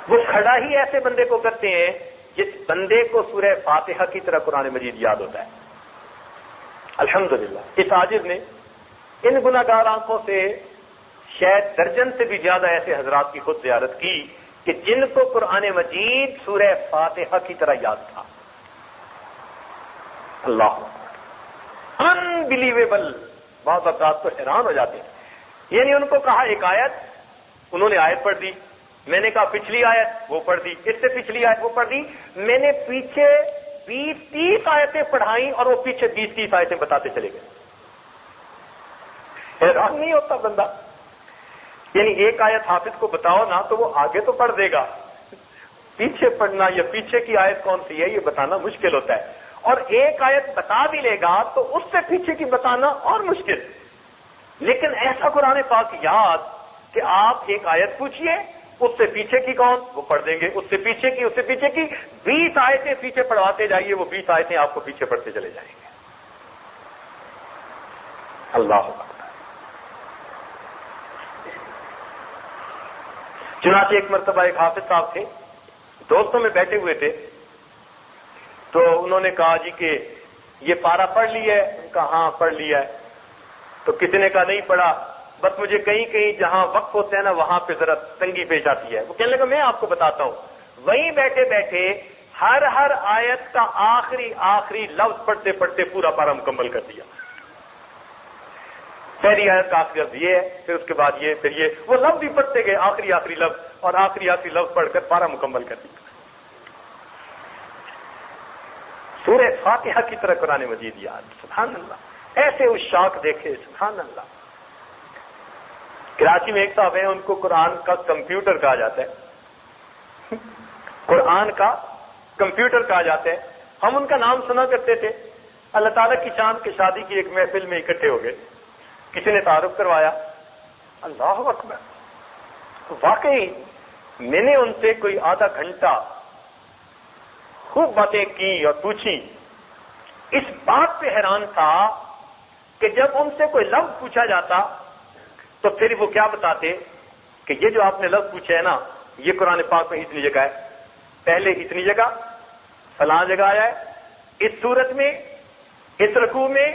وہ کھڑا ہی ایسے بندے کو کرتے ہیں جس بندے کو سورہ فاتحہ کی طرح قرآن مجید یاد ہوتا ہے۔ الحمدللہ اس عاجز نے ان گناہگار آنکھوں سے شاید درجن سے بھی زیادہ ایسے حضرات کی خود زیارت کی کہ جن کو قرآن مجید سورہ فاتحہ کی طرح یاد تھا۔ اللہ انبلیویبل، بعض اوقات تو حیران ہو جاتے ہیں۔ یعنی ان کو کہا ایک آیت، انہوں نے آیت پڑھ دی، میں نے کہا پچھلی آیت وہ پڑھ دی، اس سے پچھلی آیت وہ پڑھ دی، میں نے پیچھے 20-30 آیتیں پڑھائیں اور وہ پیچھے 20-30 آیتیں بتاتے چلے گئے۔ حیران نہیں ہوتا بندہ؟ یعنی ایک آیت حافظ کو بتاؤ نا تو وہ آگے تو پڑھ دے گا، پیچھے پڑھنا یا پیچھے کی آیت کون سی ہے یہ بتانا مشکل ہوتا ہے، اور ایک آیت بتا بھی لے گا تو اس سے پیچھے کی بتانا اور مشکل۔ لیکن ایسا قرآن پاک یاد کہ آپ ایک آیت پوچھئے، اس سے پیچھے کی کون وہ پڑھ دیں گے، اس سے پیچھے کی، اس سے پیچھے کی 20 آیتیں پیچھے پڑھواتے جائیے، وہ 20 آیتیں آپ کو پیچھے پڑھتے چلے جائیں گے۔ اللہ اکبر۔ چنانچہ ایک مرتبہ ایک حافظ صاحب تھے، دوستوں میں بیٹھے ہوئے تھے، تو انہوں نے کہا جی کہ یہ پارہ پڑھ لی ہے؟ کہا ہاں پڑھ لیا ہے۔ تو کسی نے کہا نہیں پڑھا، بس مجھے کہیں کہیں جہاں وقف ہوتا ہے نا وہاں پہ ذرا تنگی پیش آتی ہے۔ وہ کہنے لگا میں آپ کو بتاتا ہوں، وہیں بیٹھے بیٹھے ہر آیت کا آخری لفظ پڑھتے پڑھتے پورا پارہ مکمل کر دیا۔ پہلی آیت کا آخری لفظ یہ ہے، پھر اس کے بعد یہ، پھر یہ، وہ لفظ ہی پڑھتے گئے، آخری لفظ، اور آخری لفظ پڑھ کر پارہ مکمل کر دیا۔ سورہ فاتحہ کی طرح قرآن مجید یاد، سبحان اللہ۔ ایسے عشاق دیکھے، سبحان اللہ۔ کراچی میں ایک صاحب ہیں، ان کو قرآن کا کمپیوٹر کہا جاتا ہے، قرآن کا کمپیوٹر کہا جاتا ہے۔ ہم ان کا نام سنا کرتے تھے، اللہ تعالیٰ کی شان کے شادی کی ایک محفل میں اکٹھے ہو گئے، کسی نے تعارف کروایا، اللہ اکبر، واقعی میں نے ان سے کوئی آدھا گھنٹہ خوب باتیں کی اور پوچھی۔ اس بات پہ حیران تھا کہ جب ان سے کوئی لفظ پوچھا جاتا تو پھر وہ کیا بتاتے کہ یہ جو آپ نے لفظ پوچھا ہے نا یہ قرآن پاک میں اتنی جگہ ہے، پہلے اتنی جگہ فلاں جگہ آیا ہے، اس صورت میں اس رکوع میں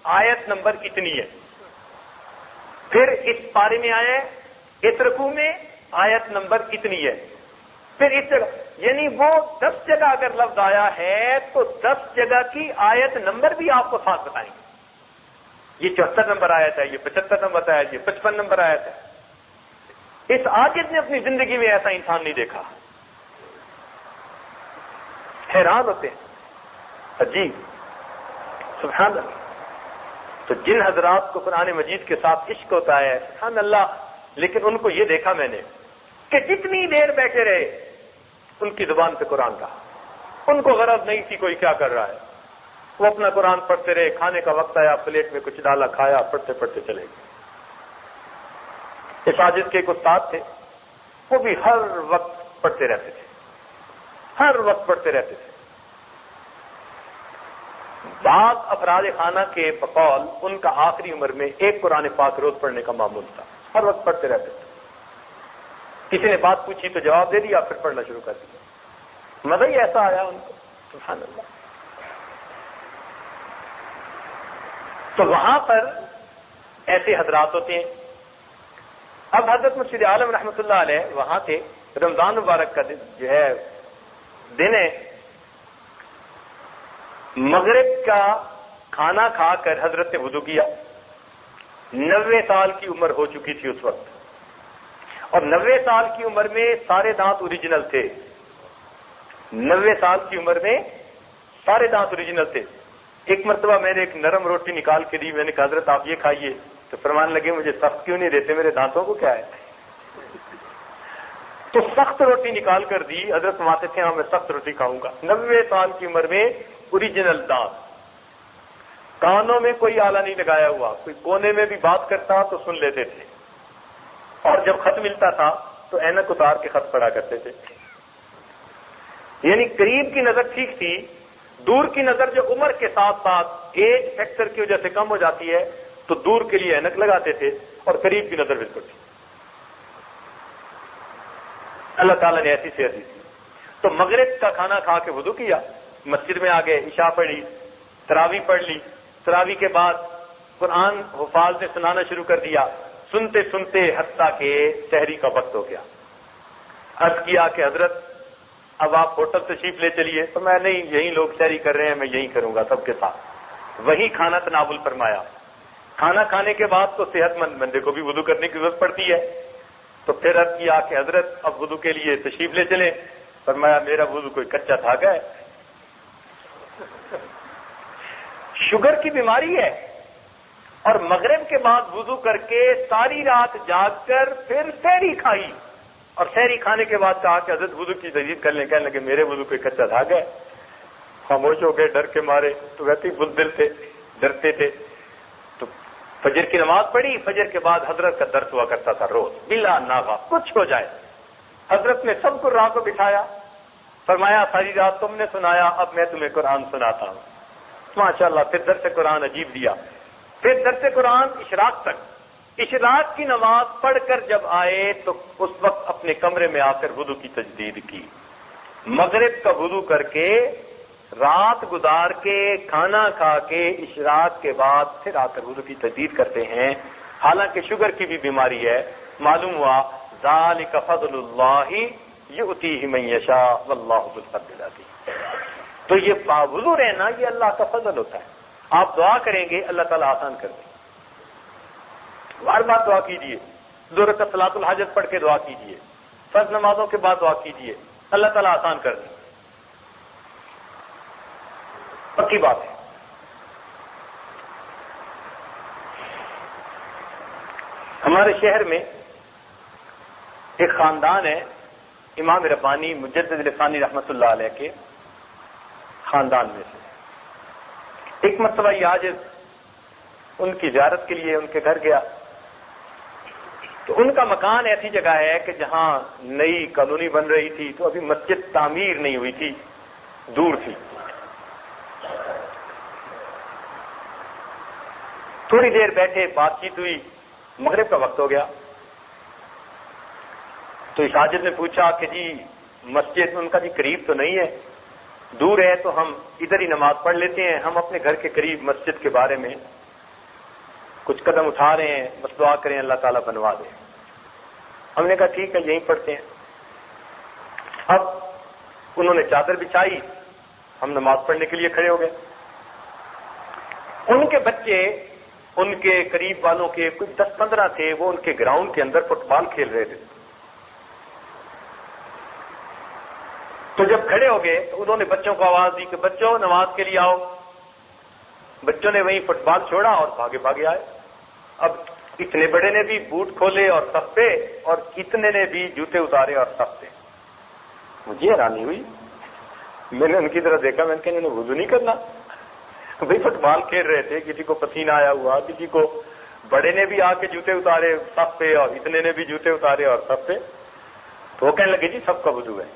آیت نمبر اتنی ہے، پھر اس پارے میں آیا ہے اس رکوع میں آیت نمبر اتنی ہے، پھر اس جگہ، یعنی وہ 10 جگہ اگر لفظ آیا ہے تو 10 جگہ کی آیت نمبر بھی آپ کو ساتھ بتائیں گے۔ یہ 74 نمبر آیت ہے، یہ 75 نمبر آیت، یہ 55 نمبر آیت ہے۔ اس عاجز نے اپنی زندگی میں ایسا انسان نہیں دیکھا۔ حیران ہوتے ہیں، عجیب، سبحان اللہ۔ تو جن حضرات کو قرآن مجید کے ساتھ عشق ہوتا ہے، سبحان اللہ، لیکن ان کو یہ دیکھا میں نے کہ جتنی دیر بیٹھے رہے ان کی زبان سے قرآن کہا، ان کو غرض نہیں تھی کوئی کیا کر رہا ہے، وہ اپنا قرآن پڑھتے رہے، کھانے کا وقت آیا پلیٹ میں کچھ ڈالا کھایا، پڑھتے پڑھتے چلے گئے۔ اس ساجد کے ایک استاد تھے، وہ بھی ہر وقت پڑھتے رہتے تھے، ہر وقت پڑھتے رہتے تھے۔ بعض افراد خانہ کے بقول ان کا آخری عمر میں ایک قرآن پاک روز پڑھنے کا معمول تھا، ہر وقت پڑھتے رہتے تھے۔ کسی نے بات پوچھی تو جواب دے دیا، پھر پڑھنا شروع کر دیا۔ مزہ ہی ایسا آیا ان کو، سبحان اللہ۔ تو وہاں پر ایسے حضرات ہوتے ہیں۔ اب حضرت مرشد عالم رحمۃ اللہ علیہ وہاں تھے، رمضان مبارک کا جو ہے دن ہے، مغرب کا کھانا کھا کر حضرت نے وضو کیا۔ 90 سال کی عمر ہو چکی تھی اس وقت، اور 90 سال کی عمر میں سارے دانت اوریجنل تھے۔ 90 سال کی عمر میں سارے دانت اوریجنل تھے۔ ایک مرتبہ میں نے ایک نرم روٹی نکال کے دی، میں نے کہا حضرت آپ یہ کھائیے، تو فرمانے لگے مجھے سخت کیوں نہیں دیتے، میرے دانتوں کو کیا ہے؟ تو سخت روٹی نکال کر دی، حضرت فرماتے تھے ہاں میں سخت روٹی کھاؤں گا۔ 90 سال کی عمر میں اوریجنل دانت، کانوں میں کوئی آلہ نہیں لگایا ہوا، کوئی کونے میں بھی بات کرتا تو سن لیتے تھے، اور جب خط ملتا تھا تو اینک اتار کے خط پڑھا کرتے تھے۔ یعنی قریب کی نظر ٹھیک تھی، دور کی نظر جو عمر کے ساتھ ساتھ ایج فیکٹر کی وجہ سے کم ہو جاتی ہے تو دور کے لیے اینک لگاتے تھے، اور قریب کی نظر بالکل تھی۔ اللہ تعالیٰ نے ایسی صحت دی تھی۔ تو مغرب کا کھانا کھا کے وضو کیا، مسجد میں آ گئے، عشاء پڑھی، تراویح پڑھ لی۔ تراویح کے بعد قرآن حفاظ نے سنانا شروع کر دیا، سنتے سنتے حتیٰ کہ سحری کا وقت ہو گیا۔ عرض کیا کہ حضرت اب آپ ہوٹل تشریف لے چلیے، تو میں نہیں، یہیں لوگ سحری کر رہے ہیں، میں یہیں کروں گا سب کے ساتھ۔ وہی کھانا تناول فرمایا۔ کھانا کھانے کے بعد تو صحت مند بندے کو بھی وضو کرنے کی ضرورت پڑتی ہے، تو پھر عرض کیا کہ حضرت اب وضو کے لیے تشریف لے چلیں۔ فرمایا میرا وضو کوئی کچا دھاگا ہے، شوگر کی بیماری ہے، اور مغرب کے بعد وضو کر کے ساری رات جاگ کر پھر سحری کھائی، اور سحری کھانے کے بعد کہا کہ حضرت وضو کی تجدید کر لیں۔ کہنے لگے میرے وضو کوئی کچا دھاگا ہے۔ خاموش ہو گئے ڈر کے مارے، تو ویسے ہی بزدل تھے، ڈرتے تھے۔ تو فجر کی نماز پڑھی، فجر کے بعد حضرت کا درس ہوا کرتا تھا روز بلا ناغہ، کچھ ہو جائے۔ حضرت نے سب کو راہ کو بٹھایا، فرمایا ساری رات تم نے سنایا، اب میں تمہیں قرآن سناتا ہوں۔ ماشاءاللہ پھر درس قرآن عجیب دیا۔ پھر درس قرآن اشراق تک۔ اشراق کی نماز پڑھ کر جب آئے تو اس وقت اپنے کمرے میں آ کر وضو کی تجدید کی۔ مغرب کا وضو کر کے، رات گزار کے، کھانا کھا کے، اشراق کے بعد پھر آ کر وضو کی تجدید کرتے ہیں، حالانکہ شوگر کی بھی بیماری ہے۔ معلوم ہوا ذالک فضل اللہ یؤتیہ من یشاء واللہ ذو الفضل العظیم۔ تو یہ باوضو رہنا یہ اللہ کا فضل ہوتا ہے۔ آپ دعا کریں گے اللہ تعالیٰ آسان کر دیں۔ بار بار دعا کیجیے، ظہر کا صلاۃ الحاجت پڑھ کے دعا کیجیے، فرض نمازوں کے بعد دعا کیجیے، اللہ تعالیٰ آسان کر دیں، پکی بات ہے۔ ہمارے شہر میں ایک خاندان ہے، امام ربانی مجدد عرفانی رحمۃ اللہ علیہ کے خاندان میں سے۔ ایک مرتبہ یہ عاجز ان کی زیارت کے لیے ان کے گھر گیا، تو ان کا مکان ایسی جگہ ہے کہ جہاں نئی کالونی بن رہی تھی، تو ابھی مسجد تعمیر نہیں ہوئی تھی، دور تھی۔ تھوڑی دیر بیٹھے، بات چیت ہوئی، مغرب کا وقت ہو گیا۔ تو اس عاجز نے پوچھا کہ جی مسجد، ان کا جی قریب تو نہیں ہے، دور ہے، تو ہم ادھر ہی نماز پڑھ لیتے ہیں، ہم اپنے گھر کے قریب مسجد کے بارے میں کچھ قدم اٹھا رہے ہیں، بس دعا کریں اللہ تعالیٰ بنوا دے۔ ہم نے کہا ٹھیک ہے یہیں پڑھتے ہیں۔ اب انہوں نے چادر بچھائی، ہم نماز پڑھنے کے لیے کھڑے ہو گئے۔ ان کے بچے، ان کے قریب والوں کے کچھ 10-15 تھے، وہ ان کے گراؤنڈ کے اندر فٹ بال کھیل رہے تھے۔ تو جب کھڑے ہو گئے تو انہوں نے بچوں کو آواز دی کہ بچوں نماز کے لیے آؤ۔ بچوں نے وہیں فٹ بال چھوڑا اور بھاگے بھاگے آئے۔ اب اتنے بڑے نے بھی بوٹ کھولے اور صف پہ، اور اتنے نے بھی جوتے اتارے اور صف پہ۔ مجھے حیرانی ہوئی، میں نے ان کی طرف دیکھا، میں نے کہا انہوں نے وضو نہیں کرنا؟ بھائی فٹ بال کھیل رہے تھے، کسی کو پسینہ آیا ہوا، کسی کو بڑے نے بھی آ کے جوتے اتارے سب پہ اور اتنے نے بھی جوتے اتارے اور سب پہ. تو وہ کہنے لگے جی سب کا وضو ہے.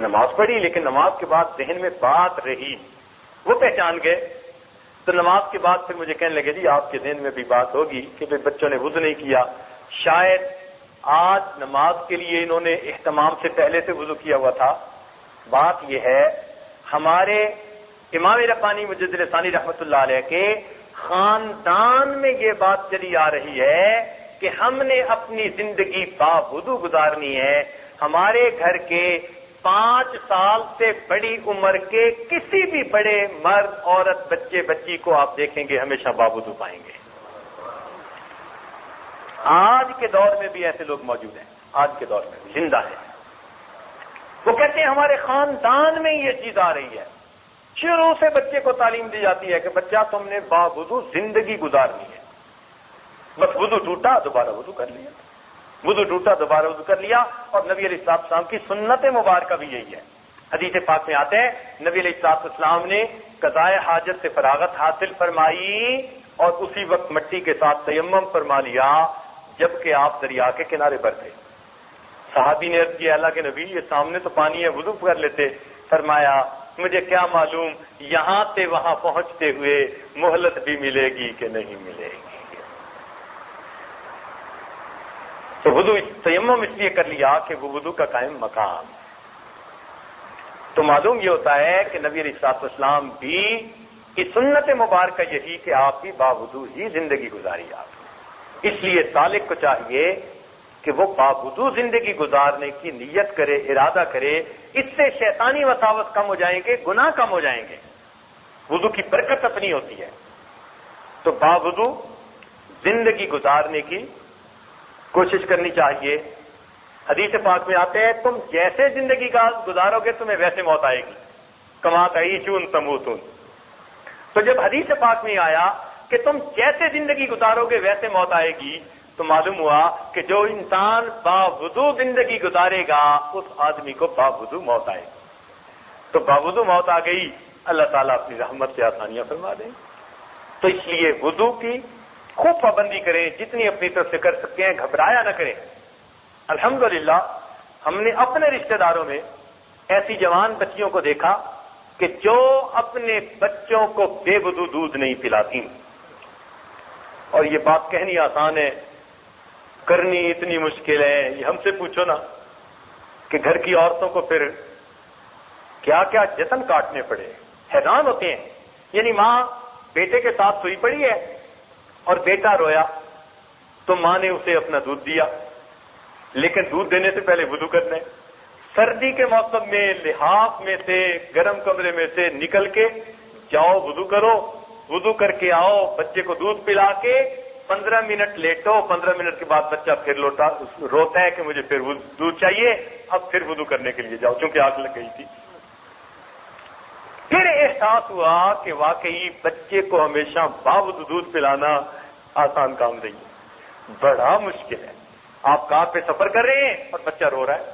نماز پڑھی لیکن نماز کے بعد ذہن میں بات رہی, وہ پہچان گئے. تو نماز کے بعد پھر مجھے کہنے لگے جی آپ کے ذہن میں بھی بات ہوگی کہ بھئی بچوں نے وضو نہیں کیا, شاید آج نماز کے لیے انہوں نے اہتمام سے پہلے سے وضو کیا ہوا تھا. بات یہ ہے ہمارے امام ربانی مجدد ثانی رحمۃ اللہ علیہ کے خاندان میں یہ بات چلی آ رہی ہے کہ ہم نے اپنی زندگی باوضو گزارنی ہے. ہمارے گھر کے 5 سال سے بڑی عمر کے کسی بھی بڑے مرد عورت بچے بچی کو آپ دیکھیں گے ہمیشہ باوضو پائیں گے. آج کے دور میں بھی ایسے لوگ موجود ہیں, آج کے دور میں بھی زندہ ہیں. وہ کہتے ہیں ہمارے خاندان میں یہ چیز آ رہی ہے. شروع سے بچے کو تعلیم دی جاتی ہے کہ بچہ تم نے باوضو زندگی گزارنی ہے. بس وضو ٹوٹا دوبارہ وضو کر لیا, وضو ٹوٹا دوبارہ وضو کر لیا. اور نبی علیہ السلام کی سنت مبارکہ بھی یہی ہے. حدیث پاک میں آتے ہیں نبی علیہ السلام نے قضاء حاجت سے فراغت حاصل فرمائی اور اسی وقت مٹی کے ساتھ تیمم فرما لیا جبکہ آپ دریا کے کنارے پر تھے. صحابی نے عرض کیا اللہ کے نبی یہ سامنے تو پانی ہے وضو کر لیتے. فرمایا مجھے کیا معلوم یہاں سے وہاں پہنچتے ہوئے مہلت بھی ملے گی کہ نہیں ملے گی. تو وضو تیمم اس لیے کر لیا کہ وہ وضو کا قائم مقام. تو معلوم یہ ہوتا ہے کہ نبی علیہ السلام بھی کی سنت مبارکہ یہی کہ آپ بھی باوضو ہی زندگی گزاری آپ. اس لیے سالک کو چاہیے کہ وہ باوضو زندگی گزارنے کی نیت کرے, ارادہ کرے. اس سے شیطانی وساوس کم ہو جائیں گے, گناہ کم ہو جائیں گے. وضو کی برکت اپنی ہوتی ہے. تو باوضو زندگی گزارنے کی کوشش کرنی چاہیے. حدیث پاک میں آتے ہیں تم جیسے زندگی کا گزارو گے تمہیں ویسے موت آئے گی. کما تعیشون تموتون. تو جب حدیث پاک میں آیا کہ تم جیسے زندگی گزارو گے ویسے موت آئے گی, تو معلوم ہوا کہ جو انسان باوضو زندگی گزارے گا اس آدمی کو باوضو موت آئے گی. تو باوضو موت آ گئی, اللہ تعالیٰ اپنی رحمت سے آسانیاں فرما دیں. تو اس لیے وضو کی خوب پابندی کریں, جتنی اپنی طرف سے کر سکتے ہیں, گھبرایا نہ کریں. الحمدللہ ہم نے اپنے رشتہ داروں میں ایسی جوان بچیوں کو دیکھا کہ جو اپنے بچوں کو بے وضو دودھ نہیں پلاتی. اور یہ بات کہنی آسان ہے, کرنی اتنی مشکل ہے. یہ ہم سے پوچھو نا کہ گھر کی عورتوں کو پھر کیا کیا جتن کاٹنے پڑے, حیران ہوتے ہیں. یعنی ماں بیٹے کے ساتھ سوئی پڑی ہے اور بیٹا رویا تو ماں نے اسے اپنا دودھ دیا, لیکن دودھ دینے سے پہلے وضو کرنا ہے. سردی کے موسم میں لحاف میں سے گرم کمرے میں سے نکل کے جاؤ وضو کرو, وضو کر کے آؤ, بچے کو دودھ پلا کے 15 منٹ لیٹو. 15 منٹ کے بعد بچہ پھر روتا ہے کہ مجھے پھر دودھ چاہیے. اب پھر وضو کرنے کے لیے جاؤ چونکہ آگ لگ گئی تھی. پھر احساس ہوا کہ واقعی بچے کو ہمیشہ باوضو دودھ پلانا آسان کام نہیں ہے, بڑا مشکل ہے. آپ کار پہ سفر کر رہے ہیں اور بچہ رو رہا ہے,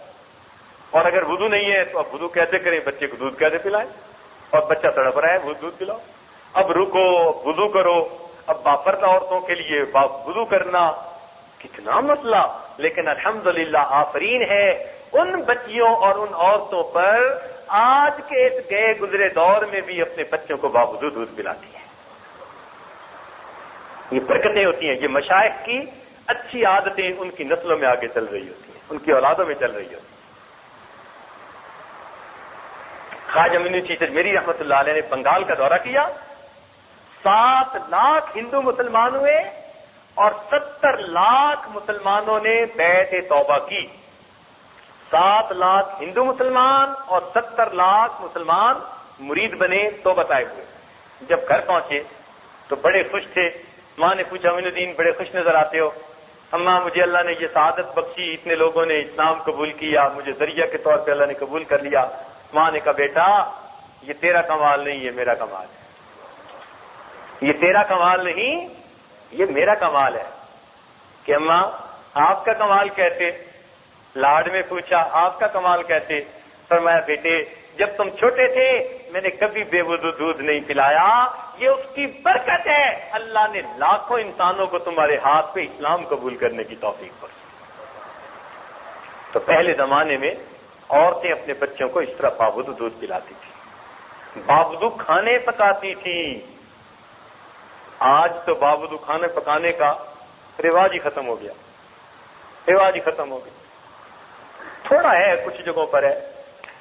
اور اگر وضو نہیں ہے تو اب وضو کیسے کریں, بچے کو دودھ کیسے پلائیں, اور بچہ تڑپ رہا ہے وہ دودھ پلاؤ. اب رکو وضو کرو. اب باپردہ عورتوں کے لیے وضو کرنا کتنا مسئلہ. لیکن الحمدللہ آفرین ہے ان بچیوں اور ان عورتوں پر آج کے اس گئے گزرے دور میں بھی اپنے بچوں کو باوضو دودھ پلاتی ہیں. یہ برکتیں ہوتی ہیں. یہ مشائخ کی اچھی عادتیں ان کی نسلوں میں آگے چل رہی ہوتی ہیں, ان کی اولادوں میں چل رہی ہوتی ہیں. خواجہ معین چشتی میری رحمت اللہ علیہ نے بنگال کا دورہ کیا. 7 لاکھ ہندو مسلمان ہوئے اور 70 لاکھ مسلمانوں نے بیعت توبہ کی. 7 لاکھ ہندو مسلمان اور 70 لاکھ مسلمان مرید بنے, توبہ طائب ہوئے. جب گھر پہنچے تو بڑے خوش تھے. ماں نے پوچھا معین الدین بڑے خوش نظر آتے ہو. اماں مجھے اللہ نے یہ سعادت بخشی, اتنے لوگوں نے اسلام قبول کیا, مجھے ذریعہ کے طور پہ اللہ نے قبول کر لیا. ماں نے کہا بیٹا یہ تیرا کمال نہیں, یہ میرا کمال ہے. یہ تیرا کمال نہیں, یہ میرا کمال ہے. کہ اماں آپ کا کمال کہتے, لاڈ میں پوچھا آپ کا کمال کہتے. فرمایا بیٹے جب تم چھوٹے تھے میں نے کبھی بے وضو دودھ نہیں پلایا، یہ اس کی برکت ہے، اللہ نے لاکھوں انسانوں کو تمہارے ہاتھ پہ اسلام قبول کرنے کی توفیق بخشی۔ تو پہلے زمانے میں عورتیں اپنے بچوں کو اس طرح باوضو دودھ پلاتی تھی، باوضو کھانے پکاتی تھی۔ آج تو باوضو کھانے پکانے کا رواج ہی ختم ہو گیا، رواج ہی ختم ہو گیا۔ تھوڑا ہے کچھ جگہوں پر ہے،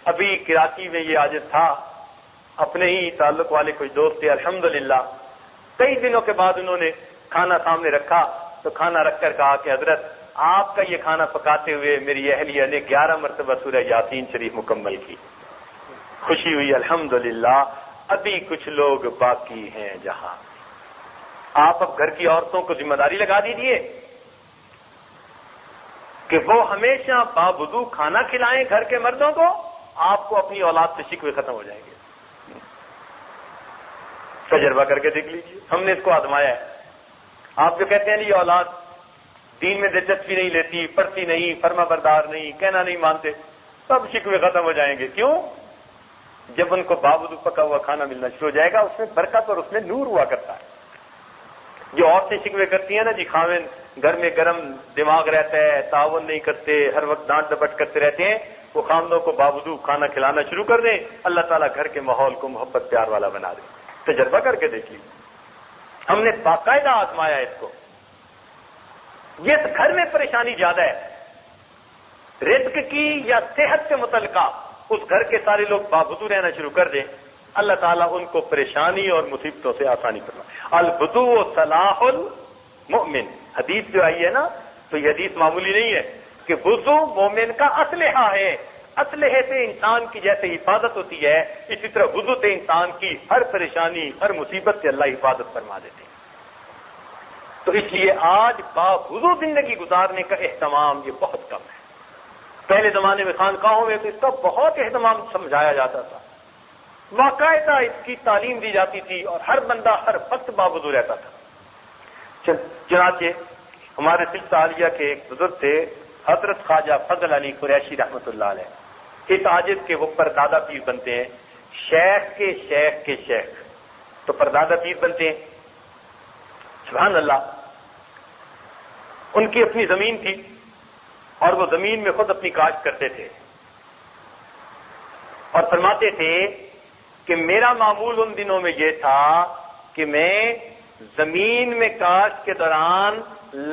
ابھی کراچی میں یہ عادت تھا، اپنے ہی تعلق والے کوئی دوست تھے، الحمدللہ کئی دنوں کے بعد انہوں نے کھانا سامنے رکھا تو کھانا رکھ کر کہا کہ حضرت آپ کا یہ کھانا پکاتے ہوئے میری اہلیہ نے 11 مرتبہ سورہ یاسین شریف مکمل کی۔ خوشی ہوئی الحمدللہ، ابھی کچھ لوگ باقی ہیں جہاں۔ آپ اب گھر کی عورتوں کو ذمہ داری لگا دیجیے کہ وہ ہمیشہ باوضو کھانا کھلائیں گھر کے مردوں کو، آپ کو اپنی اولاد سے شکوے ختم ہو جائیں گے۔ تجربہ کر کے دیکھ لیجیے، ہم نے اس کو آزمایا ہے۔ آپ جو کہتے ہیں یہ اولاد دین میں دلچسپی نہیں لیتی، پڑھتی نہیں، فرما بردار نہیں، کہنا نہیں مانتے، سب شکوے ختم ہو جائیں گے۔ کیوں؟ جب ان کو باوضو پکا ہوا کھانا ملنا شروع ہو جائے گا، اس میں برکت اور اس میں نور ہوا کرتا ہے۔ جو عورتیں شکوے کرتی ہیں نا جی خاوند گھر میں گرم دماغ رہتا ہے، تعاون نہیں کرتے، ہر وقت ڈانٹ ڈپٹ کرتے رہتے ہیں، وہ خاوندوں کو باوضو کھانا کھلانا شروع کر دیں، اللہ تعالیٰ گھر کے ماحول کو محبت پیار والا بنا دے۔ تجربہ کر کے دیکھ لیجیے، ہم نے باقاعدہ آزمایا اس کو۔ جس گھر میں پریشانی زیادہ ہے رزق کی یا صحت سے متعلقہ، اس گھر کے سارے لوگ باوضو رہنا شروع کر دیں، اللہ تعالیٰ ان کو پریشانی اور مصیبتوں سے آسانی فرمائے۔ الوضوء صلاح المؤمن، حدیث جو آئی ہے نا، تو یہ حدیث معمولی نہیں ہے کہ وضو مومن کا اسلحہ ہے۔ اسلحے سے انسان کی جیسے حفاظت ہوتی ہے، اسی طرح وضو سے انسان کی ہر پریشانی ہر مصیبت سے اللہ حفاظت فرما دیتے ہیں۔ تو اس لیے آج باوضو زندگی گزارنے کا اہتمام یہ بہت کم ہے۔ پہلے زمانے میں خانقاہوں میں تو اس کا بہت اہتمام سمجھایا جاتا تھا، باقاعدہ اس کی تعلیم دی جاتی تھی اور ہر بندہ ہر وقت باوضو رہتا تھا۔ چنانچہ ہمارے سلسلہ عالیہ کے ایک بزرگ تھے حضرت خواجہ فضل علی قریشی رحمۃ اللہ علیہ، اس عاجز کے وہ پردادا پیر بنتے ہیں، شیخ کے شیخ کے شیخ، تو پردادا پیر بنتے ہیں۔ سبحان اللہ، ان کی اپنی زمین تھی اور وہ زمین میں خود اپنی کاشت کرتے تھے، اور فرماتے تھے کہ میرا معمول ان دنوں میں یہ تھا کہ میں زمین میں کاشت کے دوران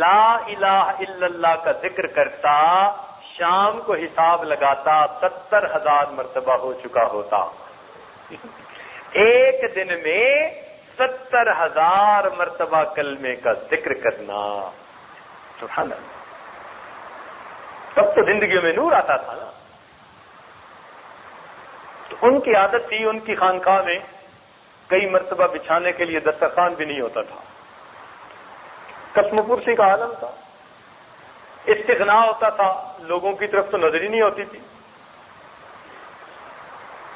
لا الہ الا اللہ کا ذکر کرتا، شام کو حساب لگاتا 70,000 مرتبہ ہو چکا ہوتا۔ ایک دن میں 70,000 مرتبہ کلمے کا ذکر کرنا، سبحان اللہ۔ تب تو زندگی میں نور آتا تھا نا۔ تو ان کی عادت تھی، ان کی خانقاہ میں کئی مرتبہ بچھانے کے لیے دسترخوان بھی نہیں ہوتا تھا، قسم پرسی کا عالم تھا، استغنا ہوتا تھا، لوگوں کی طرف تو نظر ہی نہیں ہوتی تھی،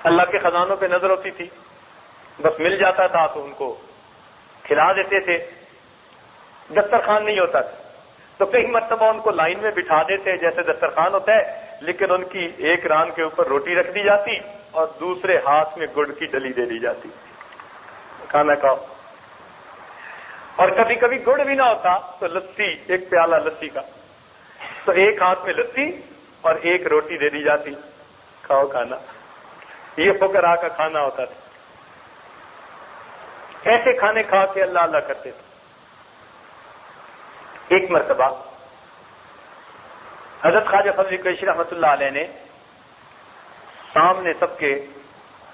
اللہ کے خزانوں پہ نظر ہوتی تھی، بس مل جاتا تھا تو ان کو کھلا دیتے تھے، دسترخوان نہیں ہوتا تھا۔ تو کئی مرتبہ ان کو لائن میں بٹھا دیتے جیسے دسترخوان ہوتا ہے، لیکن ان کی ایک ران کے اوپر روٹی رکھ دی جاتی اور دوسرے ہاتھ میں گڑ کی ڈلی دے دی جاتی، کھانا کھاؤ۔ اور کبھی کبھی گڑ بھی نہ ہوتا تو لسی، ایک پیالہ لسی کا، تو ایک ہاتھ میں لسی اور ایک روٹی دے دی جاتی، کھاؤ کھانا۔ یہ فقراء کا کھانا ہوتا تھا۔ ایسے کھانے کھا کے اللہ اللہ کرتے تھے۔ ایک مرتبہ حضرت خواجہ فضل قریشی رحمۃ اللہ علیہ نے سامنے سب کے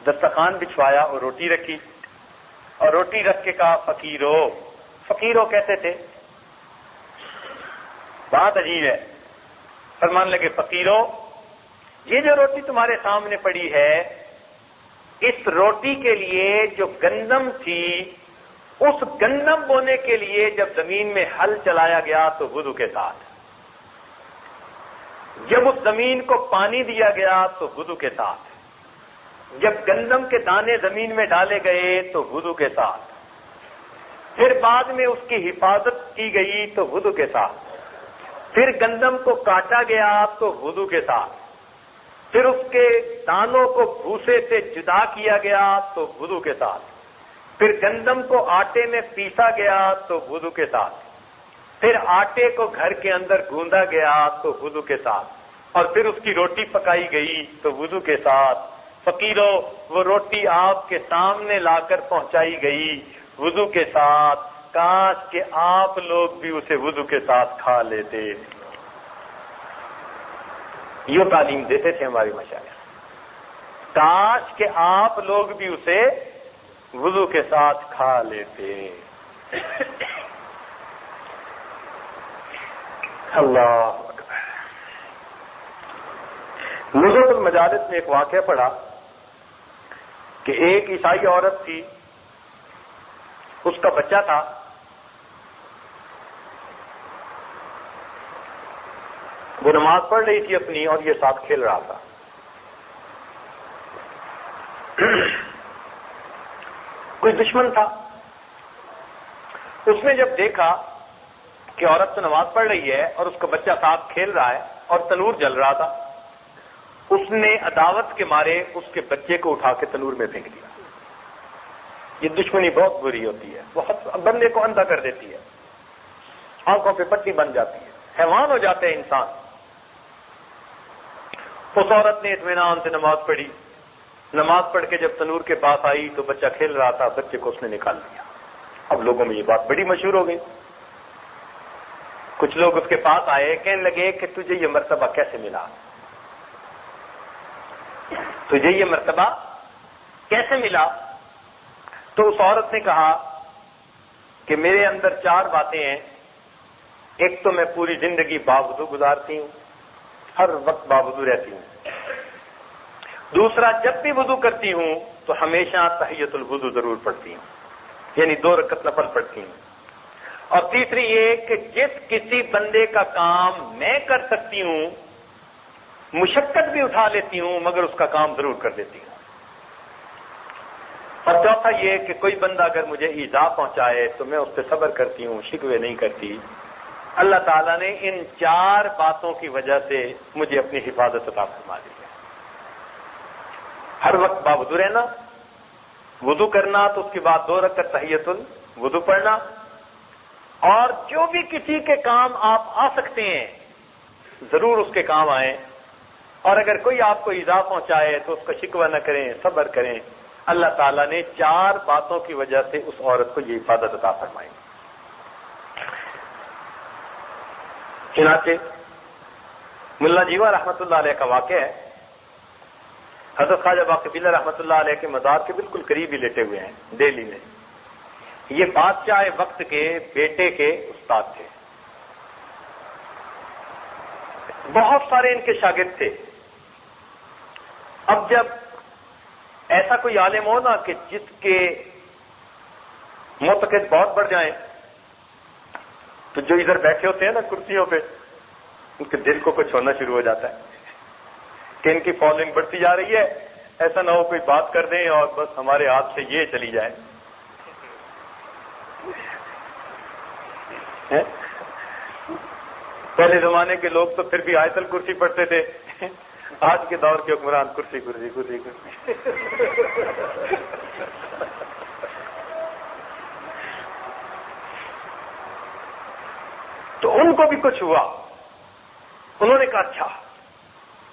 دسترخوان بچھوایا اور روٹی رکھی، اور روٹی رکھ کے کہا فقیرو، فقیرو کہتے تھے، بات عجیب ہے، فرمان لگے فقیرو، یہ جو روٹی تمہارے سامنے پڑی ہے، اس روٹی کے لیے جو گندم تھی، اس گندم بونے کے لیے جب زمین میں ہل چلایا گیا تو وضو کے ساتھ، جب اس زمین کو پانی دیا گیا تو وضو کے ساتھ، جب گندم کے دانے زمین میں ڈالے گئے تو وضو کے ساتھ، پھر بعد میں اس کی حفاظت کی گئی تو وضو کے ساتھ، پھر گندم کو کاٹا گیا تو وضو کے ساتھ، پھر اس کے دانوں کو بھوسے سے جدا کیا گیا تو وضو کے ساتھ، پھر گندم کو آٹے میں پیسا گیا تو وضو کے ساتھ، پھر آٹے کو گھر کے اندر گوندا گیا تو وضو کے ساتھ، اور پھر اس کی روٹی پکائی گئی تو وضو کے ساتھ۔ فقیروں، وہ روٹی آپ کے سامنے لا کر پہنچائی گئی وضو کے ساتھ، کاش کہ آپ لوگ بھی اسے وضو کے ساتھ کھا لیتے۔ یہ تعلیم دیتے تھے ہماری مشائخ، کاش کہ آپ لوگ بھی اسے وضو کے ساتھ کھا لیتے۔ اللہ اکبر۔ نزہۃ المجالس میں ایک واقعہ پڑھا کہ ایک عیسائی عورت تھی، اس کا بچہ تھا، وہ نماز پڑھ رہی تھی اپنی اور یہ ساتھ کھیل رہا تھا۔ کوئی دشمن تھا، اس نے جب دیکھا کہ عورت تو نماز پڑھ رہی ہے اور اس کا بچہ ساتھ کھیل رہا ہے اور تنور جل رہا تھا، اس نے عداوت کے مارے اس کے بچے کو اٹھا کے تنور میں پھینک دیا۔ یہ دشمنی بہت بری ہوتی ہے، بہت بندے کو اندھا کر دیتی ہے، آنکھوں پہ پٹی بن جاتی ہے، حیوان ہو جاتے ہیں انسان۔ اس عورت نے اطمینان سے نماز پڑھی، نماز پڑھ کے جب تنور کے پاس آئی تو بچہ کھیل رہا تھا، بچے کو اس نے نکال دیا۔ اب لوگوں میں یہ بات بڑی مشہور ہو گئی، کچھ لوگ اس کے پاس آئے، کہنے لگے کہ تجھے یہ مرتبہ کیسے ملا، تجھے یہ مرتبہ کیسے ملا؟ تو اس عورت نے کہا کہ میرے اندر 4 باتیں ہیں، ایک تو میں پوری زندگی باوضو گزارتی ہوں، ہر وقت باوضو رہتی ہوں، دوسرا جب بھی وضو کرتی ہوں تو ہمیشہ تحیۃ الوضو ضرور پڑھتی ہوں، یعنی 2 رکعت نفل پڑھتی ہوں، اور تیسری یہ کہ جس کسی بندے کا کام میں کر سکتی ہوں، مشقت بھی اٹھا لیتی ہوں مگر اس کا کام ضرور کر دیتی ہوں، اور چوتھا یہ کہ کوئی بندہ اگر مجھے ایذا پہنچائے تو میں اس پہ صبر کرتی ہوں، شکوے نہیں کرتی۔ اللہ تعالیٰ نے ان 4 باتوں کی وجہ سے مجھے اپنی حفاظت عطا فرما دی ہے۔ ہر وقت باوضو رہنا، وضو کرنا تو اس کے بعد 2 رکعت تحیۃ الوضو پڑھنا، اور جو بھی کسی کے کام آپ آ سکتے ہیں ضرور اس کے کام آئیں، اور اگر کوئی آپ کو ایذا پہنچائے تو اس کا شکوہ نہ کریں، صبر کریں۔ اللہ تعالیٰ نے 4 باتوں کی وجہ سے اس عورت کو یہ حفاظت عطا فرمائی۔ چنانچہ ملا جیوا رحمۃ اللہ علیہ کا واقعہ ہے، حضرت خواجہ باقبیلہ رحمۃ اللہ علیہ کے مزار کے بالکل قریب ہی لیٹے ہوئے ہیں دہلی میں۔ یہ بادشاہ وقت کے بیٹے کے استاد تھے، بہت سارے ان کے شاگرد تھے۔ اب جب ایسا کوئی عالم ہو نا کہ جس کے معتقد بہت بڑھ جائیں تو جو ادھر بیٹھے ہوتے ہیں نا کرسیوں پہ، ان کے دل کو کچھ ہونا شروع ہو جاتا ہے کہ ان کی فالوئنگ بڑھتی جا رہی ہے، ایسا نہ ہو کوئی بات کر دیں اور بس ہمارے ہاتھ سے یہ چلی جائے۔ پہلے زمانے کے لوگ تو پھر بھی آیت الکرسی پڑھتے تھے، آج کے دور کے حکمران کرسی کرسی کرسی کرسی۔ تو ان کو بھی کچھ ہوا، انہوں نے کہا اچھا،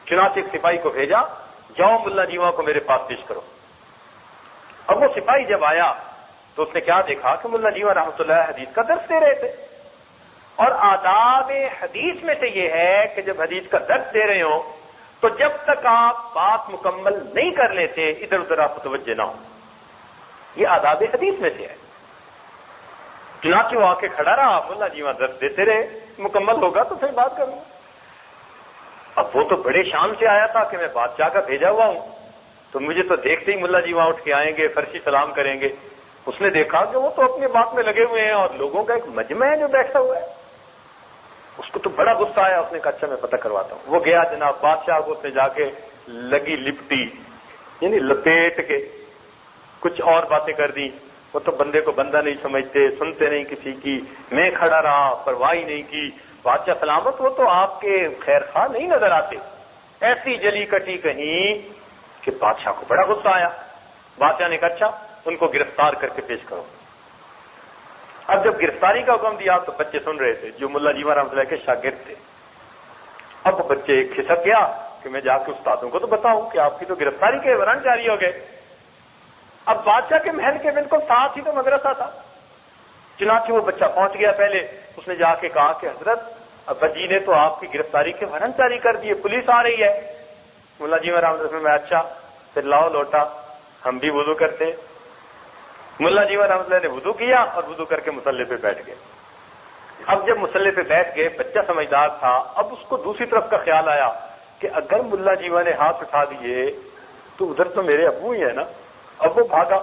چنانچہ ایک سپاہی کو بھیجا، جاؤ ملا جیوا کو میرے پاس پیش کرو۔ اب وہ سپاہی جب آیا تو اس نے کیا دیکھا کہ ملا جیوا رحمۃ اللہ حدیث کا درس دے رہے تھے، اور آداب حدیث میں سے یہ ہے کہ جب حدیث کا درس دے رہے ہوں تو جب تک آپ بات مکمل نہیں کر لیتے ادھر ادھر آپ متوجہ نہ ہو، یہ آداب حدیث میں سے ہے۔ چنانچہ وہ آ کے کھڑا رہا، ملا جیوا درس دیتے رہے، مکمل ہوگا تو پھر بات کروں۔ اب وہ تو بڑے شان سے آیا تھا کہ میں بادشاہ کا بھیجا ہوا ہوں، تو مجھے تو دیکھتے ہی ملا جیوا اٹھ کے آئیں گے، فرشی سلام کریں گے۔ اس نے دیکھا کہ وہ تو اپنی بات میں لگے ہوئے ہیں اور لوگوں کا ایک مجمع ہے جو بیٹھا ہوا ہے، اس کو تو بڑا غصہ آیا، اس نے کہا اچھا میں پتہ کرواتا ہوں۔ وہ گیا جناب بادشاہ کو، اس نے جا کے لگی لپٹی، یعنی لپیٹ کے کچھ اور باتیں کر دی۔ وہ تو بندے کو بندہ نہیں سمجھتے، سنتے نہیں کسی کی، میں کھڑا رہا، پرواہ نہیں کی۔ بادشاہ سلامت، وہ تو آپ کے خیر خواہ نہیں نظر آتے، ایسی جلی کٹی کہیں کہ بادشاہ کو بڑا غصہ آیا. بادشاہ نے کہا اچھا ان کو گرفتار کر کے پیش کرو. اب جب گرفتاری کا حکم دیا تو بچے سن رہے تھے جو ملا جیون رحمۃ اللہ کے شاگرد تھے. اب بچے کھسک گیا کہ میں جا کے استادوں کو تو بتاؤں کہ آپ کی تو گرفتاری کے وارنٹ جاری ہو گئے. اب بادشاہ کے محل کے بالکل ساتھ ہی تو مدرسہ تھا. چنانچہ وہ بچہ پہنچ گیا. پہلے اس نے جا کے کہا کہ حضرت ابا جی نے تو آپ کی گرفتاری کے وارنٹ جاری کر دیے, پولیس آ رہی ہے. ملا جیون رحمۃ اللہ میں اچھا پھر لاؤ لوٹا, ہم بھی وضو کرتے. ملا جیون رحمۃ اللہ نے وضو کیا اور وضو کر کے مصلی پہ بیٹھ گئے. اب جب مصلی پہ بیٹھ گئے, بچہ سمجھدار تھا, اب اس کو دوسری طرف کا خیال آیا کہ اگر ملا جیون نے ہاتھ اٹھا دیے تو ادھر تو میرے ابو ہی ہیں نا. اب وہ بھاگا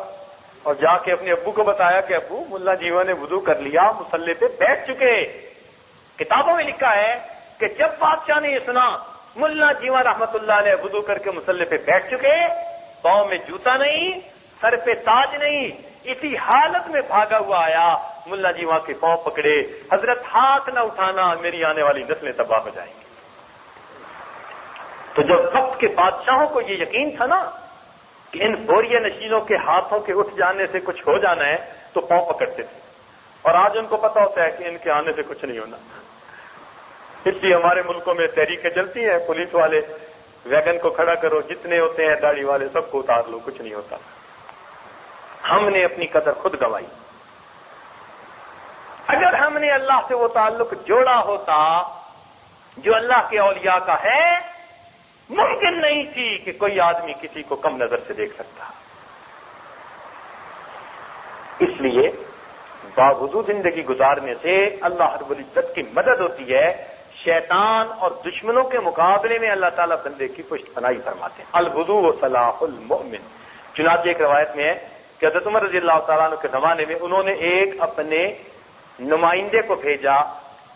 اور جا کے اپنے ابو کو بتایا کہ ابو ملا جیون نے وضو کر لیا, مصلی پہ بیٹھ چکے. کتابوں میں لکھا ہے کہ جب بادشاہ نے یہ سنا ملا جیون رحمۃ اللہ علیہ وضو کر کے مصلی پہ بیٹھ چکے, پاؤں میں جوتا نہیں, سر پہ تاج نہیں, اسی حالت میں بھاگا ہوا آیا. ملا جی وہاں کے پاؤں پکڑے, حضرت ہاتھ نہ اٹھانا, میری آنے والی نسلیں تباہ ہو جائیں گی. تو جب وقت کے بادشاہوں کو یہ یقین تھا نا کہ ان بوریہ نشینوں کے ہاتھوں کے اٹھ جانے سے کچھ ہو جانا ہے, تو پاؤں پکڑتے تھے. اور آج ان کو پتا ہوتا ہے کہ ان کے آنے سے کچھ نہیں ہونا. اس لیے ہمارے ملکوں میں تحریکیں چلتی ہیں, پولیس والے ویگن کو کھڑا کرو, جتنے ہوتے ہیں داڑھی والے سب کو اتار لو, کچھ نہیں ہوتا. ہم نے اپنی قدر خود گنوائی. اگر ہم نے اللہ سے وہ تعلق جوڑا ہوتا جو اللہ کے اولیاء کا ہے, ممکن نہیں تھی کہ کوئی آدمی کسی کو کم نظر سے دیکھ سکتا. اس لیے باوضو زندگی گزارنے سے اللہ رب العزت کی مدد ہوتی ہے. شیطان اور دشمنوں کے مقابلے میں اللہ تعالیٰ بندے کی پشت پناہی فرماتے ہیں. الوضو صلاح المؤمن. چنانچہ ایک روایت میں ہے کہ حضرت عمر رضی اللہ تعالیٰ عنہ کے زمانے میں انہوں نے ایک اپنے نمائندے کو بھیجا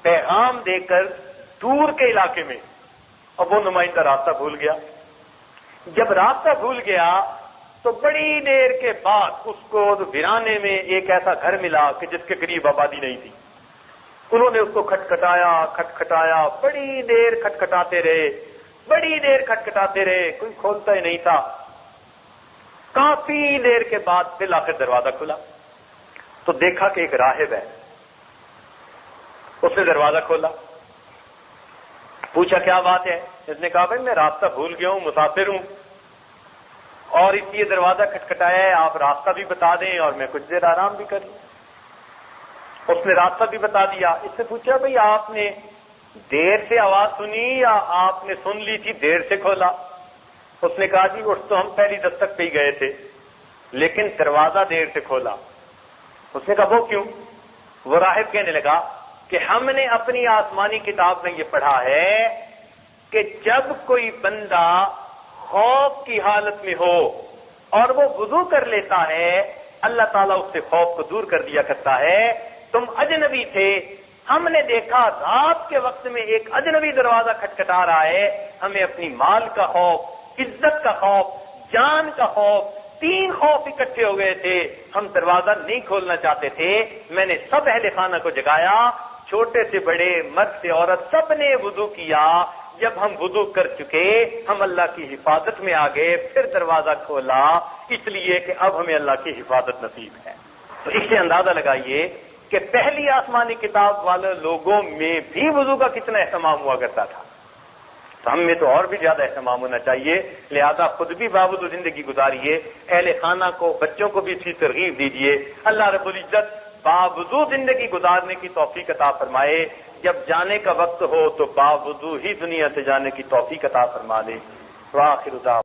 پیغام دے کر دور کے علاقے میں. اب وہ نمائندہ راستہ بھول گیا. جب راستہ بھول گیا تو بڑی دیر کے بعد اس کو ویرانے میں ایک ایسا گھر ملا کہ جس کے قریب آبادی نہیں تھی. انہوں نے اس کو کھٹکھٹایا, بڑی دیر کھٹکھٹاتے رہے, کوئی کھولتا ہی نہیں تھا. کافی دیر کے بعد بالآخر دروازہ کھلا تو دیکھا کہ ایک راہب ہے. اس نے دروازہ کھولا, پوچھا کیا بات ہے. اس نے کہا بھائی میں راستہ بھول گیا ہوں, مسافر ہوں, اور اس لیے دروازہ کھٹکھٹایا ہے, آپ راستہ بھی بتا دیں اور میں کچھ دیر آرام بھی کر لوں. اس نے راستہ بھی بتا دیا. اس سے پوچھا بھائی آپ نے دیر سے آواز سنی یا آپ نے سن لی تھی دیر سے کھولا. اس نے کہا جی اٹھ تو ہم پہلی دستک پہ ہی گئے تھے لیکن دروازہ دیر سے کھولا. اس نے کہا وہ کیوں؟ وہ راہب کہنے لگا کہ ہم نے اپنی آسمانی کتاب میں یہ پڑھا ہے کہ جب کوئی بندہ خوف کی حالت میں ہو اور وہ وضو کر لیتا ہے, اللہ تعالیٰ اس سے خوف کو دور کر دیا کرتا ہے. تم اجنبی تھے, ہم نے دیکھا رات کے وقت میں ایک اجنبی دروازہ کھٹکھٹا رہا ہے, ہمیں اپنی مال کا خوف, عزت کا خوف, جان کا خوف, 3 خوف اکٹھے ہو گئے تھے. ہم دروازہ نہیں کھولنا چاہتے تھے. میں نے سب اہل خانہ کو جگایا, چھوٹے سے بڑے, مرد سے عورت, سب نے وضو کیا. جب ہم وضو کر چکے ہم اللہ کی حفاظت میں آ گئے, پھر دروازہ کھولا, اس لیے کہ اب ہمیں اللہ کی حفاظت نصیب ہے. تو اس سے اندازہ لگائیے کہ پہلی آسمانی کتاب والے لوگوں میں بھی وضو کا کتنا اہتمام ہوا کرتا تھا. تو ہم میں تو اور بھی زیادہ اہتمام ہونا چاہیے. لہذا خود بھی باوضو زندگی گزاریے, اہل خانہ کو, بچوں کو بھی اسی ترغیب دیجیے. اللہ رب العزت باوضو زندگی گزارنے کی توفیق عطا فرمائے. جب جانے کا وقت ہو تو باوضو ہی دنیا سے جانے کی توفیق عطا فرما دے. وآخر دعوانا